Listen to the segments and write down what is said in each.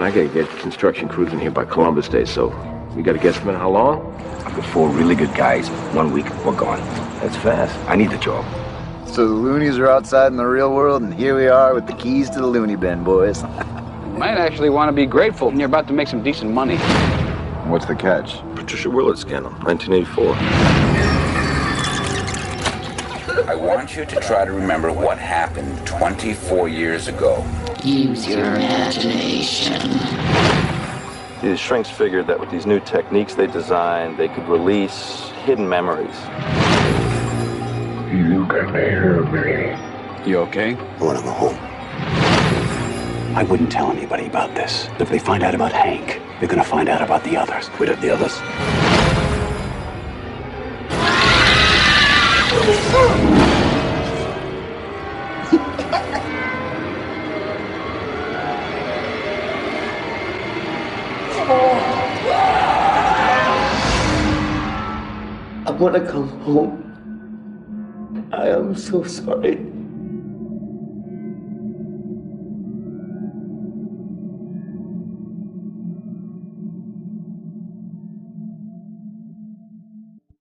And I gotta get construction crews in here by Columbus Day, so we got a guesstimate how long? I've got 4 really good guys. 1 week, we're gone. That's fast. I need the job. So the loonies are outside in the real world, and here we are with the keys to the loony bin, boys. You might actually want to be grateful when you're about to make some decent money. What's the catch? Patricia Willard scandal, 1984. I want you to try to remember what happened 24 years ago. Use your imagination. These shrinks figured that with these new techniques they designed, they could release hidden memories. You can hear me. You okay? I want to go home. I wouldn't tell anybody about this. If they find out about Hank, they're going to find out about the others. What of the others? I want to come home. I am so sorry.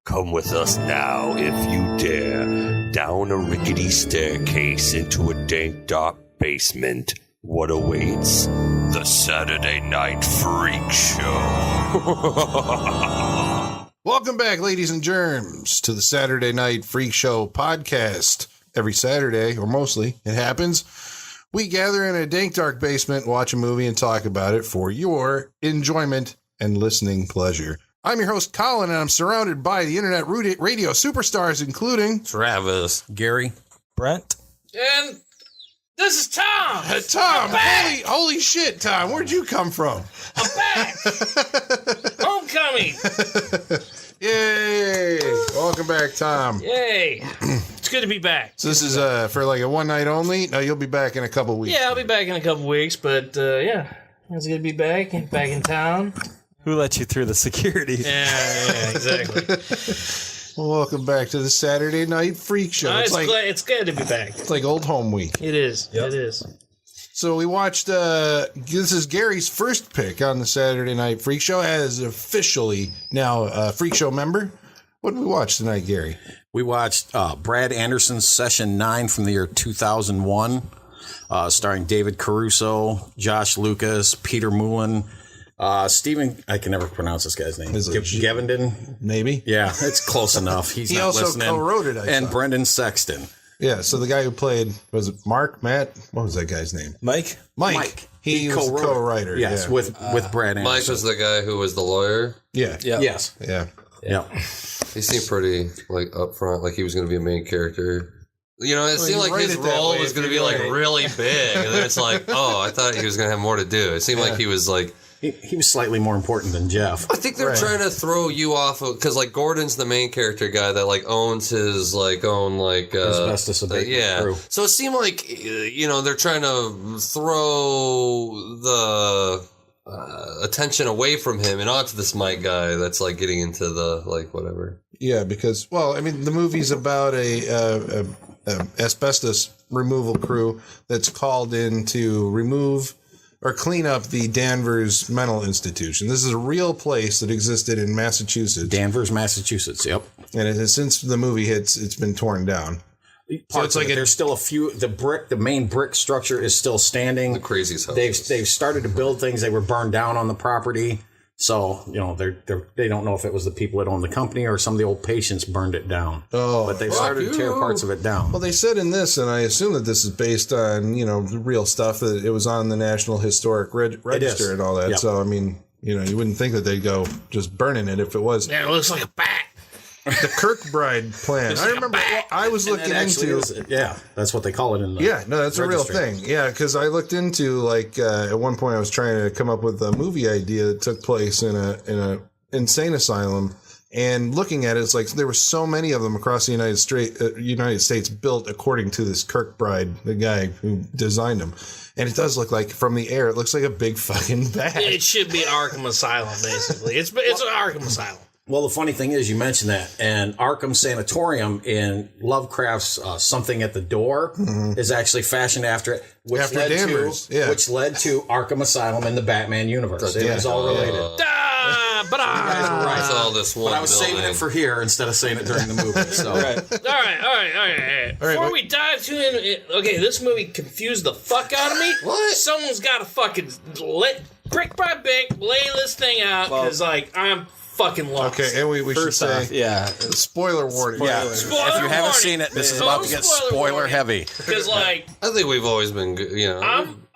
Come with us now, if you dare, down a rickety staircase into a dank, dark basement. What awaits? The Saturday Night Freak Show. Welcome back, ladies and germs, to the Saturday Night Freak Show podcast. Every Saturday, or mostly, it happens, we gather in a dank, dark basement, watch a movie, and talk about it for your enjoyment and listening pleasure. I'm your host, Colin, and I'm surrounded by the internet radio superstars, including Travis, Gary, Brent, and this is Tom. Tom, holy shit, Tom, where'd you come from? I'm back. Homecoming. Yay! Welcome back, Tom. Yay! It's good to be back. So this is for like a one night only. No, you'll be back in a couple weeks. Yeah, I'll be back in a couple weeks, but yeah, it's good to be back in town. Who let you through the security? Yeah, exactly. Well, welcome back to the Saturday Night Freak Show. It's glad to be back. It's like old home week. It is. Yep. It is. So we watched, this is Gary's first pick on the Saturday Night Freak Show as officially now a Freak Show member. What did we watch tonight, Gary? We watched Brad Anderson's Session 9 from the year 2001, starring David Caruso, Josh Lucas, Peter Mullen, Stephen, I can never pronounce this guy's name. Gevenden? Maybe. Yeah, it's close enough. He also listening. Co-wrote it, and thought. Brendan Sexton. Yeah, so the guy who played, was it Mark, Matt? What was that guy's name? Mike. He was a co-writer. Yes, yeah. with Brad Anderson. Mike was the guy who was the lawyer? Yeah. Yes. Yeah. He seemed pretty, like, upfront, like he was going to be a main character. You know, it seemed like his role was going to be, like, really big. And then it's like, oh, I thought he was going to have more to do. It seemed like he was, like... He was slightly more important than Jeff. I think they're trying to throw you off of, because like Gordon's the main character guy that like owns his own asbestos abatement crew. So it seemed like they're trying to throw the attention away from him and onto this Mike guy that's like getting into the whatever. Yeah, because the movie's about a asbestos removal crew that's called in to remove or clean up the Danvers mental institution. This is a real place that existed in Massachusetts. Danvers, Massachusetts, yep. And since the movie hits, it's been torn down. So it's like there's still a few. The main brick structure is still standing. The craziest houses. They've started to build things. They were burned down on the property. So, they don't know if it was the people that owned the company or some of the old patients burned it down. Oh, but they've started to tear parts of it down. Well, they said in this, and I assume that this is based on, real stuff, that it was on the National Historic Register and all that. Yep. So, you wouldn't think that they'd go just burning it if it was. Yeah, it looks like a bat. The Kirkbride plan. I remember I was looking into. That's what they call it in the that's registry. A real thing. Yeah, because I looked into at one point I was trying to come up with a movie idea that took place in a insane asylum, and looking at it, it's like there were so many of them across the United States built according to this Kirkbride, the guy who designed them. And it does look like, from the air, it looks like a big fucking bat. It should be Arkham Asylum, basically. It's an Arkham Asylum. Well, the funny thing is, you mentioned that, and Arkham Sanatorium in Lovecraft's Something at the Door is actually fashioned after it, which led to Arkham Asylum in the Batman universe. It was all related. But all this one. But I was saving it for here instead of saying it during the movie. So. All right. Before we dive to it, okay, this movie confused the fuck out of me. What? Someone's got to fucking brick by brick lay this thing out because, I'm fucking lost. Okay, and we should say, spoiler warning. Spoiler if you haven't seen it, this is about to get spoiler heavy. Because, I think we've always been, we've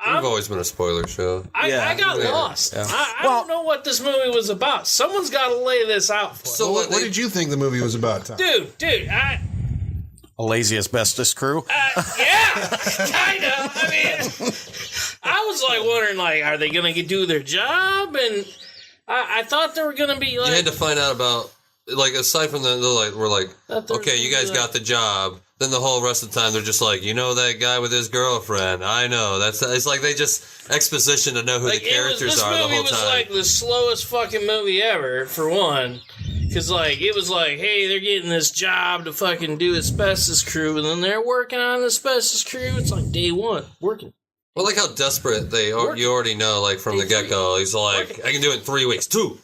always been a spoiler show. I got lost. Yeah. I don't know what this movie was about. Someone's got to lay this out for us. So, what did you think the movie was about, Tom? Dude, a lazy asbestos crew? Yeah, kind of. I mean, I was wondering, are they going to do their job? And I thought they were going to be You had to find out about, aside from okay, you guys got the job. Then the whole rest of the time they're just that guy with his girlfriend. I know. It's like they just exposition to know who the characters are the whole time. This movie was the slowest fucking movie ever, for one. Because, it was hey, they're getting this job to fucking do asbestos crew, and then they're working on asbestos crew. It's day one, working. Well, how desperate they are. You already know, from the get-go. He's I can do it in 3 weeks. 2.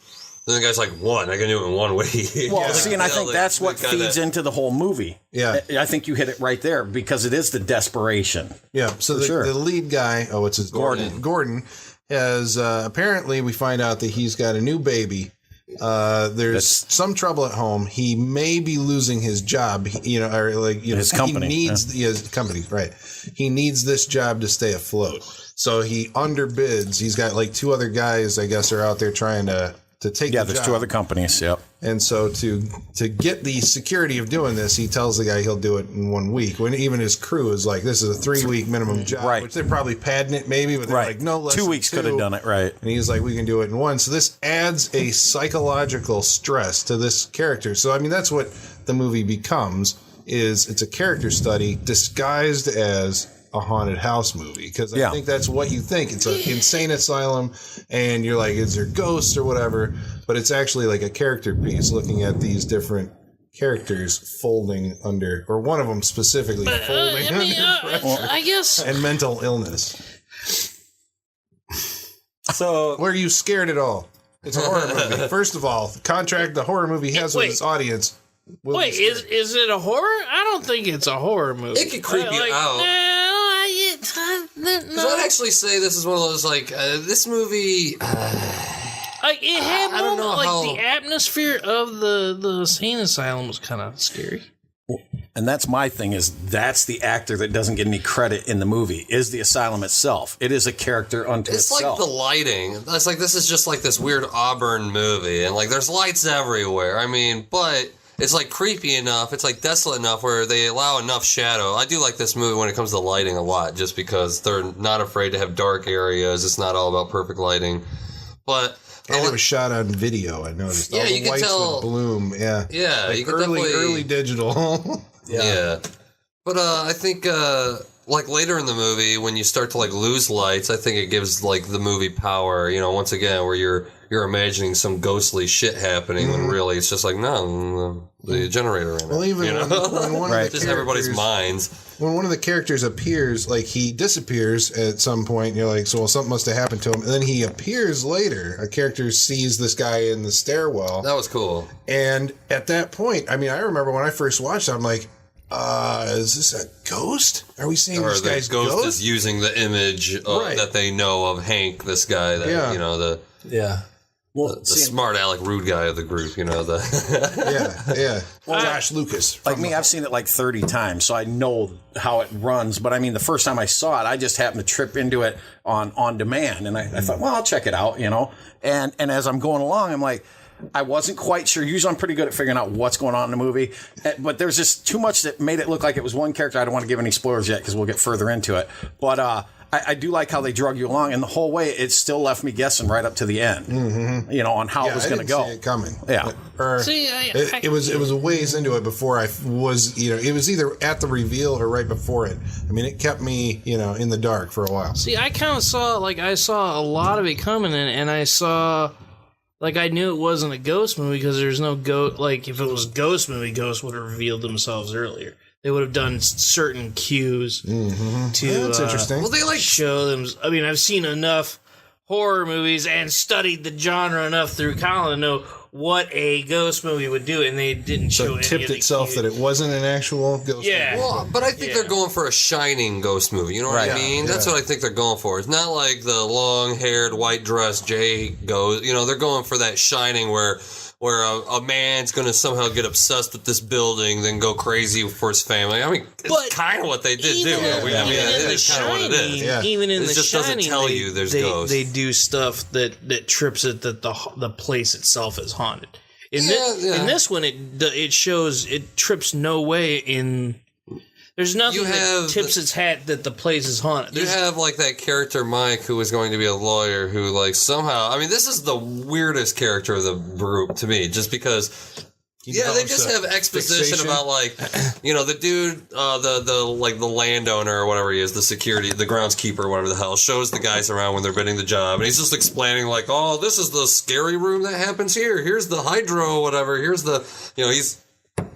Then the guy's 1. I can do it in 1 week. Well, see, and I think that's what feeds into the whole movie. Yeah. I think you hit it right there because it is the desperation. Yeah. So the lead guy, what's his Gordon. Gordon has, apparently we find out that he's got a new baby. There's some trouble at home. He may be losing his job, his company. He needs his company, right? He needs this job to stay afloat. So he underbids. He's got 2 other guys, I guess, are out there trying to take the job. There's 2 other companies, yep. And so to get the security of doing this, he tells the guy he'll do it in 1 week. When even his crew is this is a 3-week minimum job, right? Which they're probably padding it maybe, but they're no less 2 weeks than 2. Could have done it, right? And he's we can do it in 1. So this adds a psychological stress to this character. So I mean, that's what the movie becomes. It's a character study disguised as a haunted house movie, because I think that's what you think. It's an insane asylum, and you're is there ghosts or whatever? But it's actually a character piece, looking at these different characters folding under, or one of them specifically folding under pressure, I guess, and mental illness. So, were you scared at all? It's a horror movie. First of all, the contract the horror movie has with its audience. Wait, is it a horror? I don't think it's a horror movie. It could creep you out. Because I'd actually say this is one of those this movie. It had I don't know the atmosphere of the insane asylum was kind of scary. And that's my thing, is that's the actor that doesn't get any credit in the movie, is the asylum itself. It is a character unto itself. It's the lighting. It's this is just this weird Auburn movie, and there's lights everywhere. I mean, but it's creepy enough, it's desolate enough where they allow enough shadow. I do like this movie when it comes to lighting a lot, just because they're not afraid to have dark areas. It's not all about perfect lighting. But and it was shot on video, I noticed. Yeah, all the you can lights tell. Would bloom. Yeah. Yeah, you can early digital. Yeah. But I think later in the movie, when you start to lose lights, I think it gives the movie power, once again, where you're imagining some ghostly shit happening when really it's just no, the generator in it. Well, even when one of the just everybody's minds. When one of the characters appears, he disappears at some point, and you're so something must have happened to him. And then he appears later. A character sees this guy in the stairwell. That was cool. And at that point, I mean, I remember when I first watched it, I'm is this a ghost? Are we seeing this guy's ghost? Or the ghost is using the image that they know of Hank, this guy that, the smart aleck rude guy of the group, yeah. Well, Josh Lucas. Me, I've seen it 30 times, so I know how it runs. But I mean, the first time I saw it, I just happened to trip into it on demand, and I thought, well, I'll check it out, And as I'm going along, I'm I wasn't quite sure. Usually I'm pretty good at figuring out what's going on in the movie, but there's just too much that made it look like it was one character. I don't want to give any spoilers yet because we'll get further into it. But I do like how they drug you along, and the whole way it still left me guessing right up to the end. Mm-hmm. On how it was going to go. See it coming. Yeah. It was a ways into it before I was. It was either at the reveal or right before it. I mean, it kept me in the dark for a while. See, I kind of saw I saw a lot of it coming, and I saw Like, I knew it wasn't a ghost movie because there's no ghost. Like, if it was a ghost movie, ghosts would have revealed themselves earlier. They would have done certain cues to that's interesting. Well, they like show them. I mean, I've seen enough horror movies and studied the genre enough through college to know what a ghost movie would do, and they didn't show any tipped of the itself cues. that it wasn't an actual ghost movie. Well, but I think they're going for a shining ghost movie. You know what I mean? That's what I think they're going for. It's not like the long-haired, white-dressed Jay goes. You know, they're going for that shining where a man's going to somehow get obsessed with this building, then go crazy for his family. I mean, it's kind of what they did do. It's kind of what it is. Yeah. Even in it The just Shining, doesn't tell you there's ghosts. They do stuff that trips it that the place itself is haunted. In this one, it shows it trips no way in. There's nothing that tips its hat that the place is haunted. You have, like, that character, Mike, who was going to be a lawyer, who, like, somehow... I mean, this is the weirdest character of the group, to me, just because... they just have exposition about, like, you know, the dude, the landowner or whatever he is, the security, the groundskeeper or whatever the hell, shows the guys around when they're bidding the job, and he's just explaining, like, oh, this is the scary room that happens here. Here's the hydro, whatever. Here's the... You know, he's...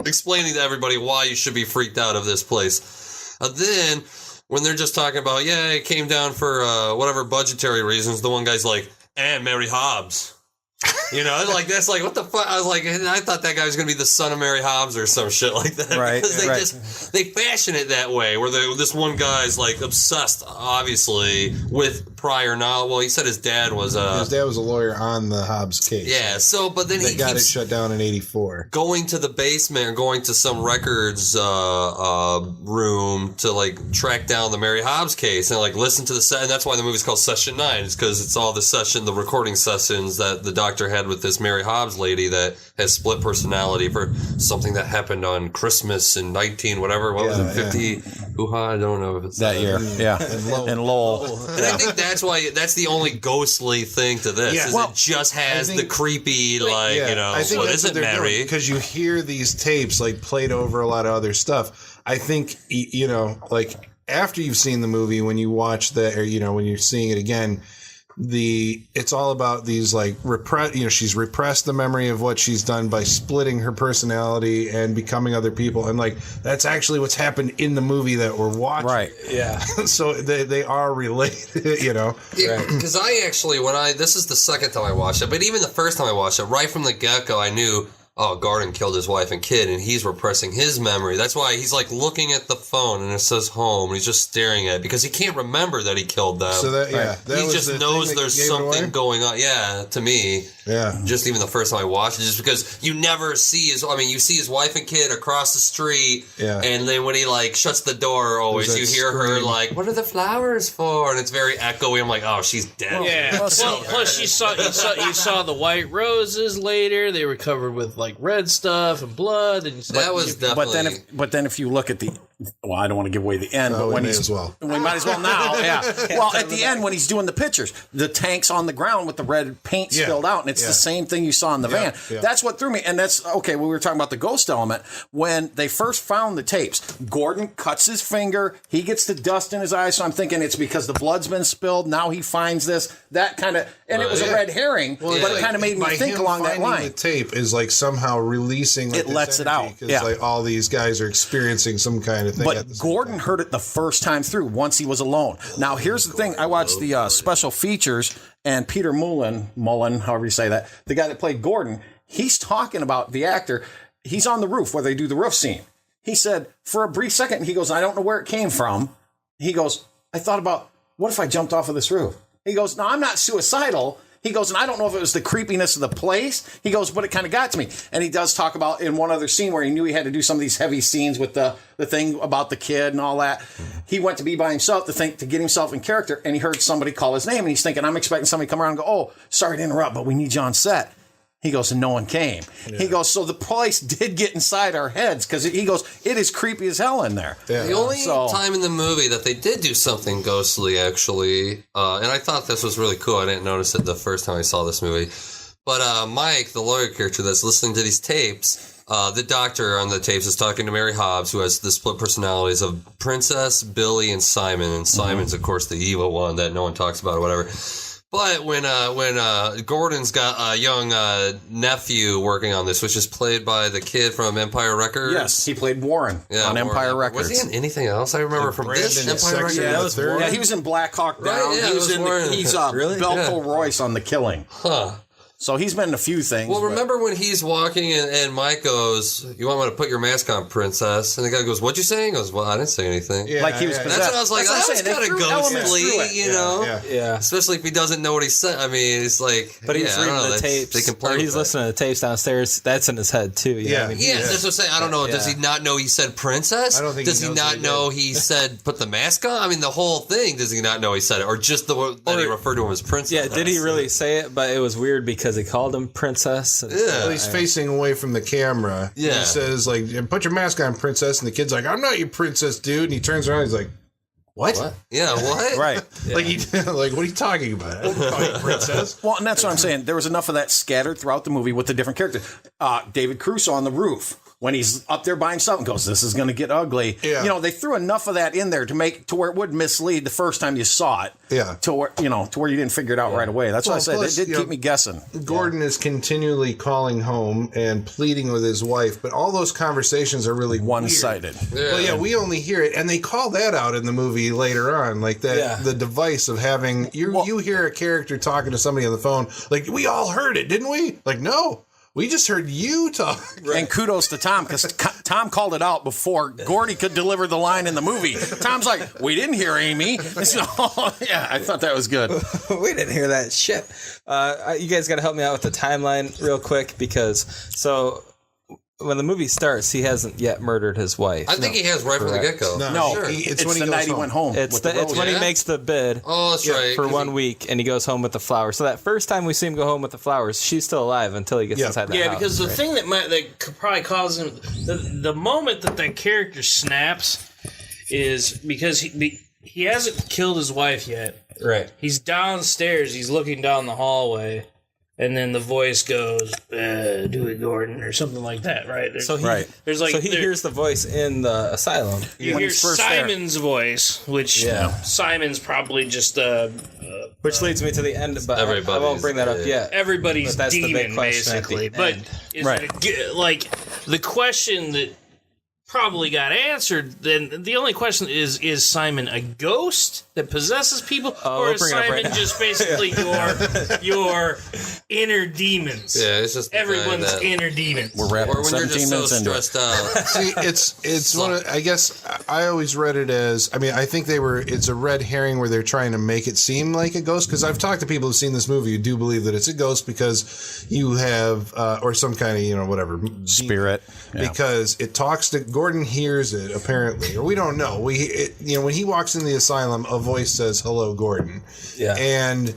explaining to everybody why you should be freaked out of this place. Then, when they're just talking about, it came down for whatever budgetary reasons, the one guy's like, and Mary Hobbs. You know, like, that's like, what the fuck? I was like, I thought that guy was going to be the son of Mary Hobbs or some shit like that. Right. Because they fashion it that way, where this one guy's, like, obsessed, obviously, with prior knowledge. Well, he said his dad was a lawyer on the Hobbs case. Yeah, so, but then he got it shut down in 84. Going to the basement or going to some records room to, like, track down the Mary Hobbs case and, like, listen to the and that's why the movie's called Session 9, is because it's all the recording sessions that the doctor had with this Mary Hobbs lady that has split personality for something that happened on Christmas in 50? I don't know if it's that year. Yeah. And Lowell. And I think that's why that's the only ghostly thing to this. Yeah. Is it just has the creepy, like, you know, I think what that's is it, Mary? Because you hear these tapes, like, played over a lot of other stuff. I think, you know, like, after you've seen the movie, when you watch when you're seeing it again, it's all about these, like, she's repressed the memory of what she's done by splitting her personality and becoming other people, and, like, that's actually what's happened in the movie that we're watching. Right. Yeah. So they are related, you know. Because I actually, this is the second time I watched it, but even the first time I watched it, right from the get-go, I knew, Garden killed his wife and kid, and he's repressing his memory. That's why he's, like, looking at the phone, and it says home, and he's just staring at it, because he can't remember that he killed them. So that he just knows there's something going on. Yeah, to me. Yeah. Just even the first time I watched it, just because you never see you see his wife and kid across the street, and then when he, like, shuts the door, always, you hear her, like, what are the flowers for? And it's very echoey. I'm like, oh, she's dead. Yeah. Plus, you saw the white roses later. They were covered with, like, red stuff and blood, and that was definitely. But then if you look at I don't want to give away the end, but when we might as well now. Yeah. Well, at the end when he's doing the pictures, the tank's on the ground with the red paint spilled out, and it's the same thing you saw in the van. Yeah. That's what threw me, and that's okay. When we were talking about the ghost element, when they first found the tapes, Gordon cuts his finger, he gets the dust in his eyes. So I'm thinking it's because the blood's been spilled. Now he finds this, that kind of, and it was a red herring, but it kind of made me think along that line. The tape is, like, somehow releasing. Like, it lets it out. Because like all these guys are experiencing some kind of thing. But Gordon heard it the first time through once he was alone. Now, here's the thing. I watched the special features, and Peter Mullen, however you say that, the guy that played Gordon, he's talking about the actor. He's on the roof where they do the roof scene. He said, for a brief second, he goes, I don't know where it came from. He goes, I thought about, what if I jumped off of this roof? He goes, no, I'm not suicidal. He goes, and I don't know if it was the creepiness of the place. He goes, but it kind of got to me. And he does talk about in one other scene where he knew he had to do some of these heavy scenes with the thing about the kid and all that. He went to be by himself to get himself in character, and he heard somebody call his name, and he's thinking, I'm expecting somebody to come around and go, oh, sorry to interrupt, but we need you on set. He goes, and no one came. Yeah. He goes, so the place did get inside our heads, because he goes, it is creepy as hell in there. Yeah. The only time in the movie that they did do something ghostly, actually, and I thought this was really cool. I didn't notice it the first time I saw this movie. But Mike, the lawyer character that's listening to these tapes, the doctor on the tapes is talking to Mary Hobbs, who has the split personalities of Princess, Billy, and Simon. And Simon's, of course, the evil one that no one talks about or whatever. But when Gordon's got a young nephew working on this, which is played by the kid from Empire Records. Yes, he played Warren on Empire Records. Was he in anything else? I remember from this Empire Records. Yeah, he was in Black Hawk Down. Right, yeah, He's Belko Royce on The Killing. Huh. So he's been in a few things. Well, remember when he's walking and Mike goes, "You want me to put your mask on, princess?" And the guy goes, "What'd you say?" He goes, "Well, I didn't say anything." Yeah, like he was possessed. That's what I was like. That was kind of ghostly, you know? Yeah. Especially if he doesn't know what he said. I mean, it's like. But he's reading the tapes, or he's listening to the tapes downstairs. That's in his head too. You know what I mean? Yeah, that's what I'm saying. I don't know. Does he not know he said princess? I don't think Does he not know he said put the mask on? I mean, the whole thing. Does he not know he said it, or just that he referred to him as princess? Yeah, did he really say it? But it was weird because he called him princess. Well, he's facing away from the camera. Yeah. He says, like, "Put your mask on, princess." And the kid's like, "I'm not your princess, dude." And he turns around, he's like, What? Yeah, what? Right. Like, like, what are you talking about? I don't call you princess. Well, and that's what I'm saying. There was enough of that scattered throughout the movie with the different characters. David Caruso on the roof, when he's up there buying something, goes, "This is going to get ugly." Yeah. You know, they threw enough of that in there to where it would mislead the first time you saw it. Yeah. To where you didn't figure it out right away. That's what I said. Plus, They did keep me guessing. Gordon is continually calling home and pleading with his wife, but all those conversations are really one-sided. Well, yeah, we only hear it, and they call that out in the movie later on, like that the device of having you hear a character talking to somebody on the phone, like, "We all heard it, didn't we?" Like, no. We just heard you talk. Right. And kudos to Tom, because Tom called it out before Gordy could deliver the line in the movie. Tom's like, "We didn't hear Amy." So, yeah, I thought that was good. We didn't hear that shit. You guys got to help me out with the timeline real quick, because when the movie starts, he hasn't yet murdered his wife. I think he has right from the get-go. No, sure. it's when the night he went home. It's when he makes the bid. Oh, that's right. For 1 week, and he goes home with the flowers. So that first time we see him go home with the flowers, she's still alive until he gets inside the house. Yeah, because the thing that could probably cause him, the moment that character snaps is because he hasn't killed his wife yet. Right. He's downstairs. He's looking down the hallway. And then the voice goes, "Do it, Gordon," or something like that, right? So he hears the voice in the asylum. You hear Simon's voice, which Simon's probably just which leads me to the end, but I won't bring that up yet. Everybody's that's demon, the big question basically. at the But end. like the question that probably got answered, then the only question is Simon a ghost that possesses people, or is Simon just basically your inner demons? Yeah, it's just everyone's inner demons. We're wrapping or when you're just so stressed out. See, it's one of, I guess I always read it as, I mean, I think it's a red herring where they're trying to make it seem like a ghost, because I've talked to people who've seen this movie who do believe that it's a ghost because you have or some kind of whatever spirit, because it talks to Gordon, hears it apparently, or we don't know. When he walks in the asylum, a voice says, "Hello, Gordon." Yeah, and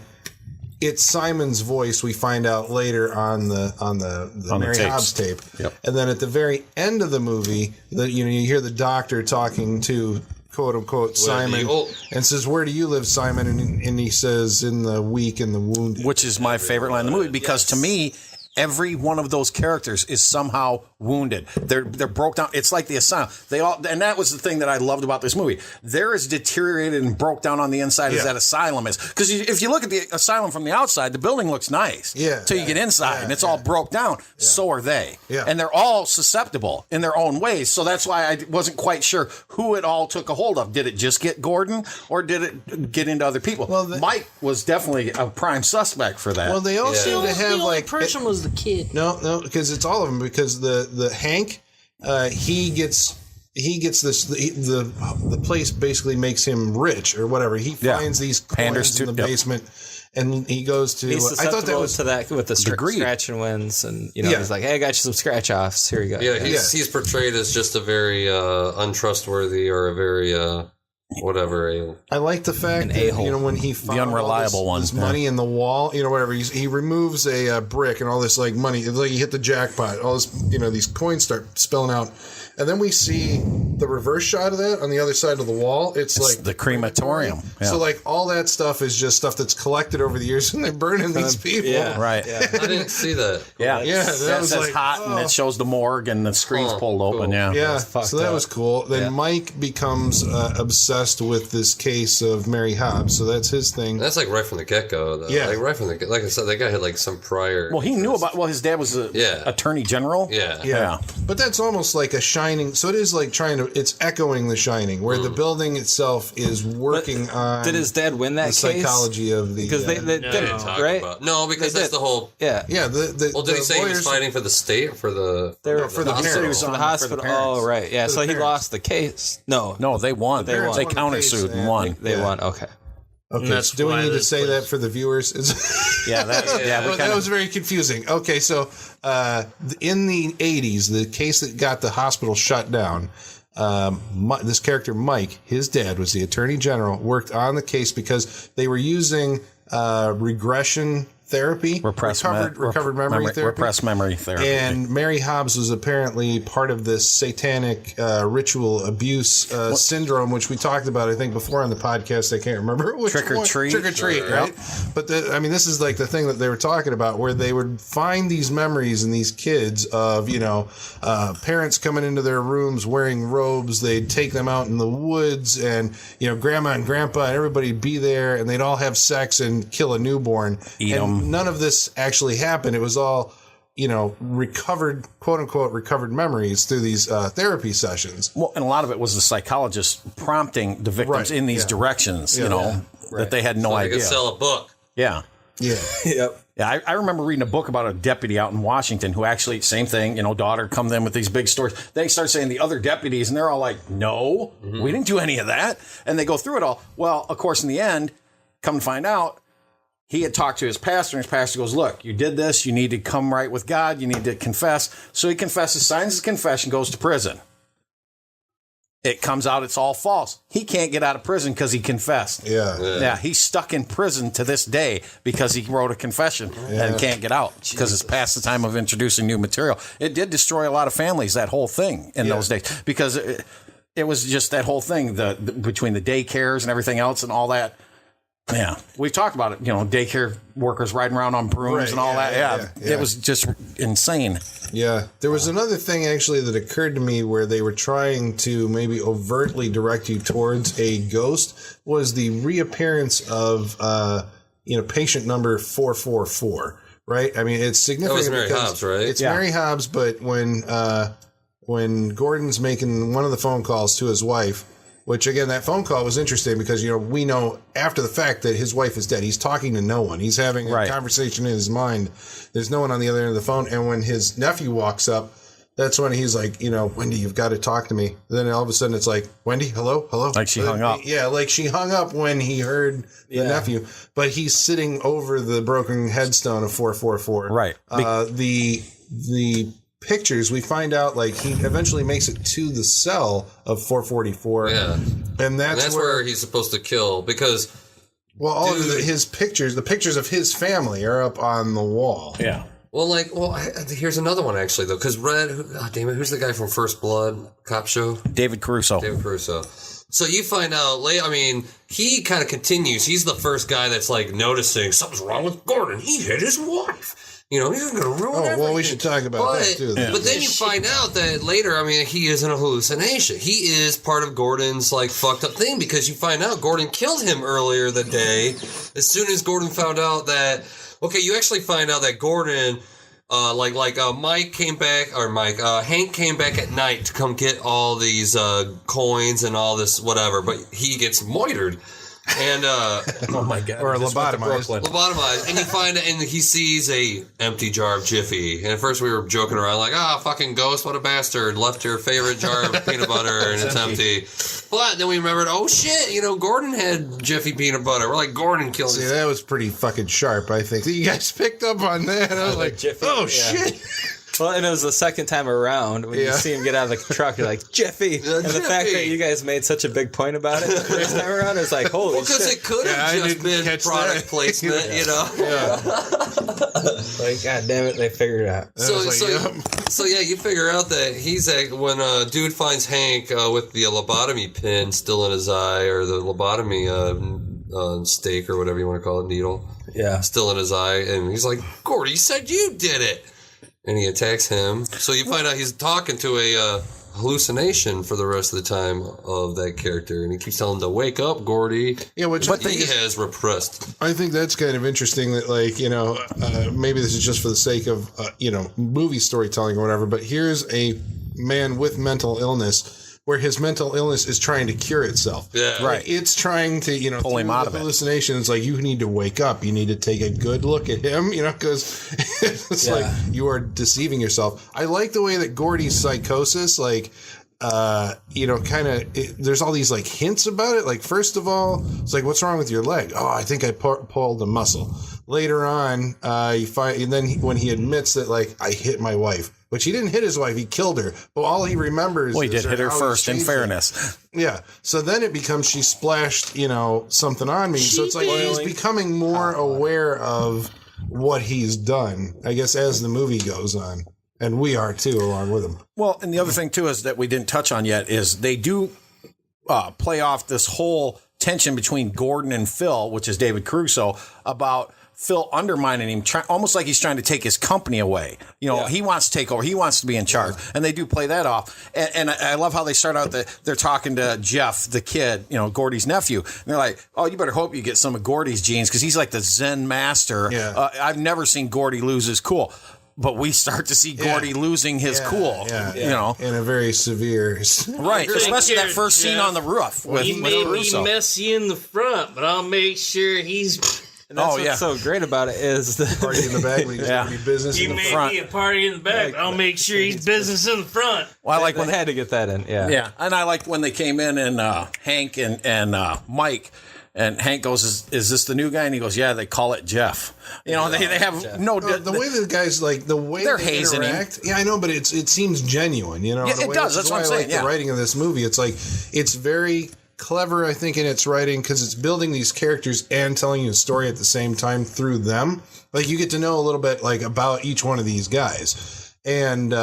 it's Simon's voice. We find out later on the Mary Hobbs tape. Yep. And then at the very end of the movie, you hear the doctor talking to quote unquote Simon and says, "Where do you live, Simon?" And he says, "In the weak and the wounded," which is my favorite line in the movie, because to me, every one of those characters is somehow wounded. They're broke down. It's like the asylum. And that was the thing that I loved about this movie. They're as deteriorated and broke down on the inside as that asylum is. Because if you look at the asylum from the outside, the building looks nice. Yeah. Till you get inside, and it's all broke down. Yeah. So are they. Yeah. And they're all susceptible in their own ways. So that's why I wasn't quite sure who it all took a hold of. Did it just get Gordon, or did it get into other people? Well, Mike was definitely a prime suspect for that. Well, they all seem to have the person was the kid. No, because it's all of them. Because the Hank, he gets this. The place basically makes him rich or whatever. He finds these coins in the basement, and he goes to. He's I thought that was to that with the scratch and wins, and he's like, "Hey, I got you some scratch offs. Here you go." Yeah, he's portrayed as just a very untrustworthy or a very. Whatever. I like the fact that, when he found the unreliable this money in the wall, whatever, he removes a brick and all this like money. It's like he hit the jackpot. All this, these coins start spilling out. And then we see the reverse shot of that on the other side of the wall. It's like the crematorium. Yeah. So like all that stuff is just stuff that's collected over the years, and they're burning these people. Yeah, right. Yeah. I didn't see that. Yeah, that was says like hot, and it shows the morgue, and the screen's pulled open. Yeah, so that was cool. Then Mike becomes obsessed obsessed with this case of Mary Hobbs, so that's his thing. That's like right from the get-go, though. Yeah. Like right from the like I said, that guy had like some prior... Well, he knew about... Well, his dad was a attorney general. Yeah. But that's almost like a Shining. So it is like trying to... It's echoing The Shining, where the building itself is working on... Did his dad win that the case? psychology of the... Because they didn't, right? No, because that's the whole... Yeah. Yeah. Well, did he say he was fighting for the state or for the... For the parents. For the hospital. Oh, right. Yeah, so he lost the case. No, they won. They countersued and won. They won. Okay. Okay, so do we need to say that for the viewers? That was very confusing. Okay, so in the 80s, the case that got the hospital shut down, this character, Mike, his dad was the attorney general, worked on the case because they were using regression therapy, recovered memory therapy. Repressed memory therapy. And Mary Hobbs was apparently part of this satanic ritual abuse syndrome, which we talked about, I think, before on the podcast. I can't remember which Trick or treat. Trick or treat, right? But this is like the thing that they were talking about, where they would find these memories in these kids of, parents coming into their rooms wearing robes. They'd take them out in the woods, and grandma and grandpa and everybody'd be there, and they'd all have sex and kill a newborn. Eat them. None of this actually happened. It was all, recovered, quote unquote, recovered memories through these therapy sessions. Well, and a lot of it was the psychologist prompting the victims in these directions, that they had no idea. They could sell a book. Yeah. Yeah. Yep. Yeah, I remember reading a book about a deputy out in Washington who actually, same thing, daughter comes in with these big stories. They start saying the other deputies, and they're all like, no, we didn't do any of that. And they go through it all. Well, of course, in the end, come to find out, he had talked to his pastor, and his pastor goes, look, you did this. You need to come right with God. You need to confess. So he confesses, signs his confession, goes to prison. It comes out it's all false. He can't get out of prison because he confessed. Yeah, he's stuck in prison to this day because he wrote a confession and can't get out because it's past the time of introducing new material. It did destroy a lot of families, that whole thing, in those days, because it was just that whole thing, between the daycares and everything else and all that. Yeah, we've talked about it. Daycare workers riding around on brooms and all that. Yeah, it was just insane. Yeah, there was another thing actually that occurred to me where they were trying to maybe overtly direct you towards a ghost, was the reappearance of patient number 444. Right? I mean, it's significant. That was Mary Hobbs, right? It's Mary Hobbs, but when Gordon's making one of the phone calls to his wife. Which, again, that phone call was interesting because, we know after the fact that his wife is dead. He's talking to no one. He's having a conversation in his mind. There's no one on the other end of the phone. And when his nephew walks up, that's when he's like, Wendy, you've got to talk to me. And then all of a sudden it's like, Wendy, hello? Like she hung up. Yeah, like she hung up when he heard the nephew. But he's sitting over the broken headstone of 444. Right. The pictures, we find out like he eventually makes it to the cell of 444. Yeah. And that's where he's supposed to kill, because all of his pictures, the pictures of his family are up on the wall. Yeah. Well, here's another one actually though, because who's the guy from First Blood cop show? David Caruso. So you find out later, he kind of continues. He's the first guy that's like noticing something's wrong with Gordon. He hit his wife. He's going to ruin everything. Well, we should talk about that, too. But then you find out that later, he is in a hallucination. He is part of Gordon's, fucked up thing, because you find out Gordon killed him earlier that day. As soon as Gordon found out that... Okay, you actually find out that Gordon... Hank came back at night to come get all these coins and all this whatever, but he gets moitered. And oh my god, or lobotomized, and you find and he sees a empty jar of Jiffy. And at first we were joking around like, fucking ghost, what a bastard, left your favorite jar of peanut butter and it's empty. But then we remembered, oh shit, Gordon had Jiffy peanut butter. We're like, Gordon killed him. See, that was pretty fucking sharp. I think you guys picked up on that. I was like, Jiffy, shit. Well, and it was the second time around when you see him get out of the truck, you're like, Jiffy! And the fact that you guys made such a big point about it the first time around, it's like, holy shit. Because it could have just been product placement, Like, god damn it, they figured it out. So you figure out that he's when a dude finds Hank with the lobotomy pin still in his eye, or the lobotomy stake, or whatever you want to call it, needle, still in his eye, and he's like, Gordy, you said you did it! And he attacks him. So you find out he's talking to a hallucination for the rest of the time of that character, and he keeps telling him to wake up, Gordy. Yeah, which but he has repressed. I think that's kind of interesting that, like, you know, maybe this is just for the sake of, you know, movie storytelling or whatever, but here's a man with mental illness where his mental illness is trying to cure itself. Yeah. Right. It's trying to, you know, pull him out of hallucination. It's like, you need to wake up. You need to take a good look at him, you know, because it's like you are deceiving yourself. I like the way that Gordy's psychosis, like, you know, kind of, there's all these like hints about it. Like, first of all, it's like, what's wrong with your leg? Oh, I think I pulled a muscle. Later on, you find, and then when he admits that, like, I hit my wife, which he didn't hit his wife, he killed her. But all he remembers well, he is did hit her first, in fairness. Yeah. So then it becomes she splashed, you know, something on me. So it's like he's becoming more aware of what he's done, I guess, as the movie goes on. And we are, too, along with him. Well, and the other thing, too, is that we didn't touch on yet is they do play off this whole tension between Gordon and Phil, which is David Caruso, about Phil undermining him, almost like he's trying to take his company away. You know, he wants to take over. He wants to be in charge. And they do play that off. And I love how they start out they're talking to Jeff, the kid, you know, Gordy's nephew. And they're like, oh, you better hope you get some of Gordy's genes because he's like the Zen master. Yeah. I've never seen Gordy lose his cool. But we start to see Gordy losing his cool, you know. In a very severe... Right, especially that first scene on the roof. He may be messy in the front, but I'll make sure he's... And that's what's so great about it is the party in the back when he's going to be business in the front. He may be a party in the back, but I'll make sure he's business in the front. Well, I like when they had to get that in, Yeah, and I liked when they came in and Hank and Mike... And Hank goes, is this the new guy? And he goes, yeah, they call it Jeff. You know, they have Jeff. no... the way the guys, like, the way they're they hazing interact. him. Yeah, I know, but it seems genuine, you know? Yeah, it does. That's what I'm saying, I like the writing of this movie. It's like, it's very clever, I think, in its writing because it's building these characters and telling you a story at the same time through them. Like, you get to know a little bit, like, about each one of these guys. And,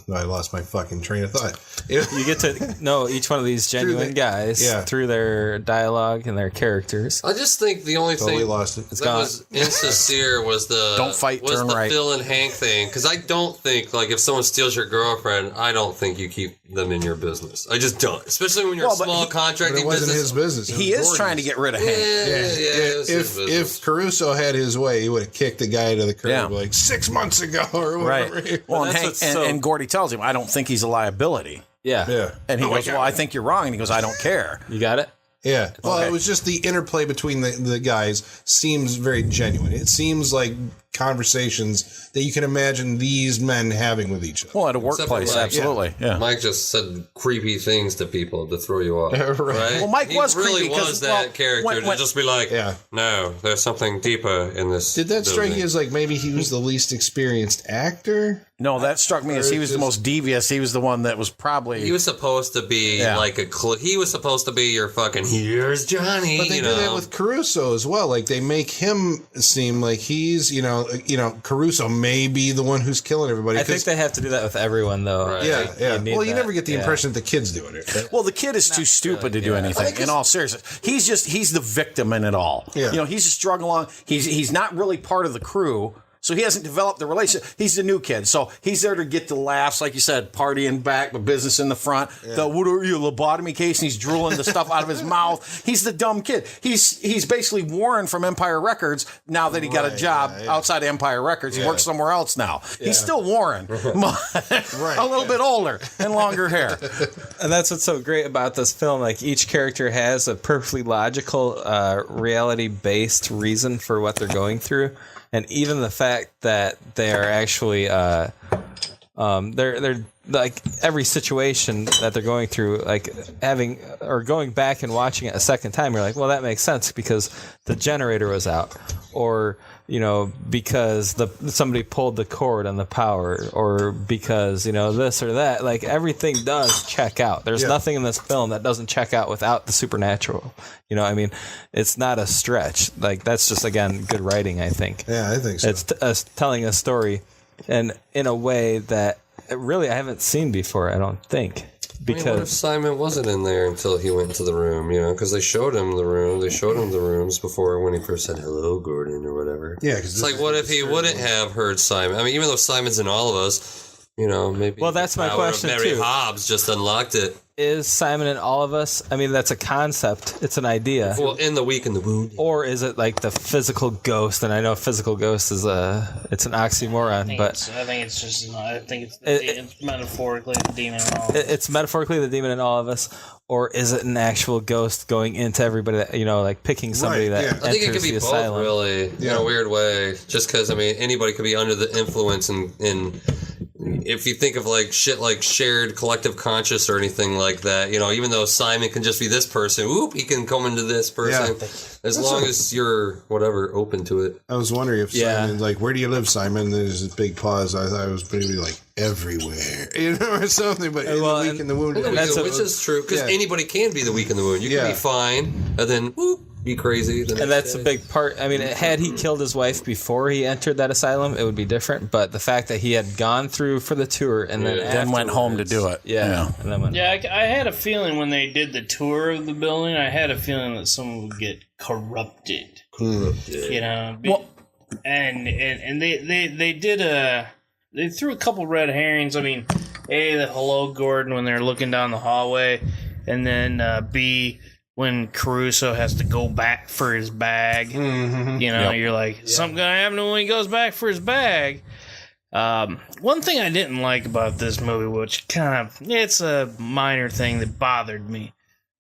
I lost my fucking train of thought. You get to know each one of these genuine guys through their dialogue and their characters. I just think the only thing lost it. that was insincere was the don't fight, was turn the right. Phil and Hank thing. Because I don't think, like, if someone steals your girlfriend, I don't think you keep them in your business. I just don't. Especially when you're a small contracting it wasn't business. his business. He is trying to get rid of Hank. If Caruso had his way, he would have kicked the guy to the curb like 6 months ago or whatever. Right. Well, and Hank and Gordy tells him, I don't think he's a liability. Yeah. And he goes, well, I think you're wrong. And he goes, I don't care. You got it? Yeah. Well, it was just the interplay between the guys seems very genuine. It seems like conversations that you can imagine these men having with each other. Well, at a workplace, absolutely. Yeah. Mike just said creepy things to people to throw you off. Right. Well, Mike was really creepy was that character to just be like, no, there's something deeper in this. Did that strike you as like maybe he was the least experienced actor? No, that struck me as he was the most devious. He was the one that was probably... He was supposed to be like he was supposed to be your fucking, here's Johnny. But they do that with Caruso as well. Like, they make him seem like he's, you know, Caruso may be the one who's killing everybody. I think they have to do that with everyone, though. Right. Yeah. Well, you never get the impression that the kid's doing it. Right? Well, the kid is too stupid to do anything, in all seriousness. He's the victim in it all. Yeah. You know, he's just struggling along. He's not really part of the crew. So he hasn't developed the relationship. He's the new kid. So he's there to get the laughs, like you said, party in back, but business in the front. The what are you, lobotomy case, and he's drooling the stuff out of his mouth. He's the dumb kid. He's basically Warren from Empire Records now that he got a job outside of Empire Records. He works somewhere else now. He's still Warren, a little bit older and longer hair. And that's what's so great about this film. Like, each character has a perfectly logical, reality-based reason for what they're going through. And even the fact that they are actually, they're like every situation that they're going through, like having or going back and watching it a second time, you're like, well, that makes sense because the generator was out, or because somebody pulled the cord on the power, or because this or that. Like, everything does check out. There's nothing in this film that doesn't check out without the supernatural. I mean, it's not a stretch. Like, that's just, again, good writing, I think. Yeah, I think so. It's telling a story and in a way that really I haven't seen before, I don't think. Because what if Simon wasn't in there until he went into the room, because they showed him the room. They showed him the rooms before when he first said, hello, Gordon, or whatever. Yeah, it's like, what if he wouldn't have heard Simon? I mean, even though Simon's in all of us, You know, maybe. Well, that's my question Mary too. Hobbs just unlocked it. Is Simon in all of us? I mean, that's a concept. It's an idea. Well, in the weak and the wounded. Or is it like the physical ghost? And I know physical ghost is it's an oxymoron, but I think it's just it's metaphorically the demon in all of us. It's metaphorically the demon in all of us. Or is it an actual ghost going into everybody that, like picking somebody that enters I think it could be the both, asylum? really, in a weird way. Just because, I mean, anybody could be under the influence and if you think of like shit like shared collective conscious or anything like that, even though Simon can just be this person, he can come into this person as long as you're open to it. I was wondering if Simon, like, where do you live, Simon? There's a big pause. I thought it was maybe like everywhere, or something. But in the weak and the wounded, which is true because anybody can be the weak and the wounded. You can be fine and then be crazy. And that's a big part. I mean, had he killed his wife before he entered that asylum, it would be different. But the fact that he had gone through for the tour and then went home to do it. Yeah. And then went I had a feeling when they did the tour of the building, I had a feeling that someone would get corrupted. And they did they threw a couple red herrings. I mean, A, the hello Gordon when they're looking down the hallway, and then B, when Caruso has to go back for his bag. You're like, something gonna happen when he goes back for his bag. One thing I didn't like about this movie, which it's a minor thing that bothered me,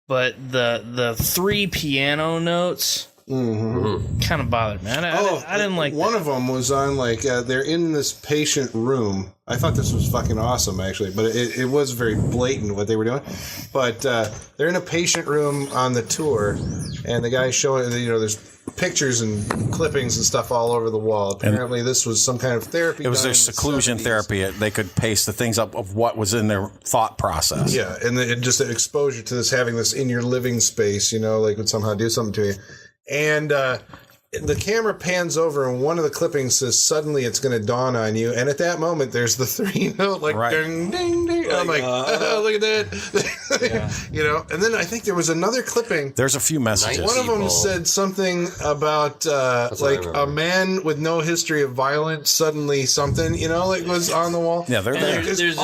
but the 3 piano notes kind of bothered me. I didn't like one of them was on they're in this patient room. I thought this was fucking awesome, actually, but it was very blatant what they were doing. But they're in a patient room on the tour, and the guy's showing, there's pictures and clippings and stuff all over the wall. Apparently, this was some kind of therapy. It was their seclusion therapy. They could paste the things up of what was in their thought process. Yeah, and just an exposure to this, having this in your living space, would somehow do something to you. And the camera pans over, and one of the clippings says, "Suddenly it's going to dawn on you." And at that moment, there's the 3-note, ding, ding, ding. I'm like, look at that. And then I think there was another clipping. There's a few messages. One of them said something about, a man with no history of violence, suddenly something, was on the wall. Yeah, they're there. There's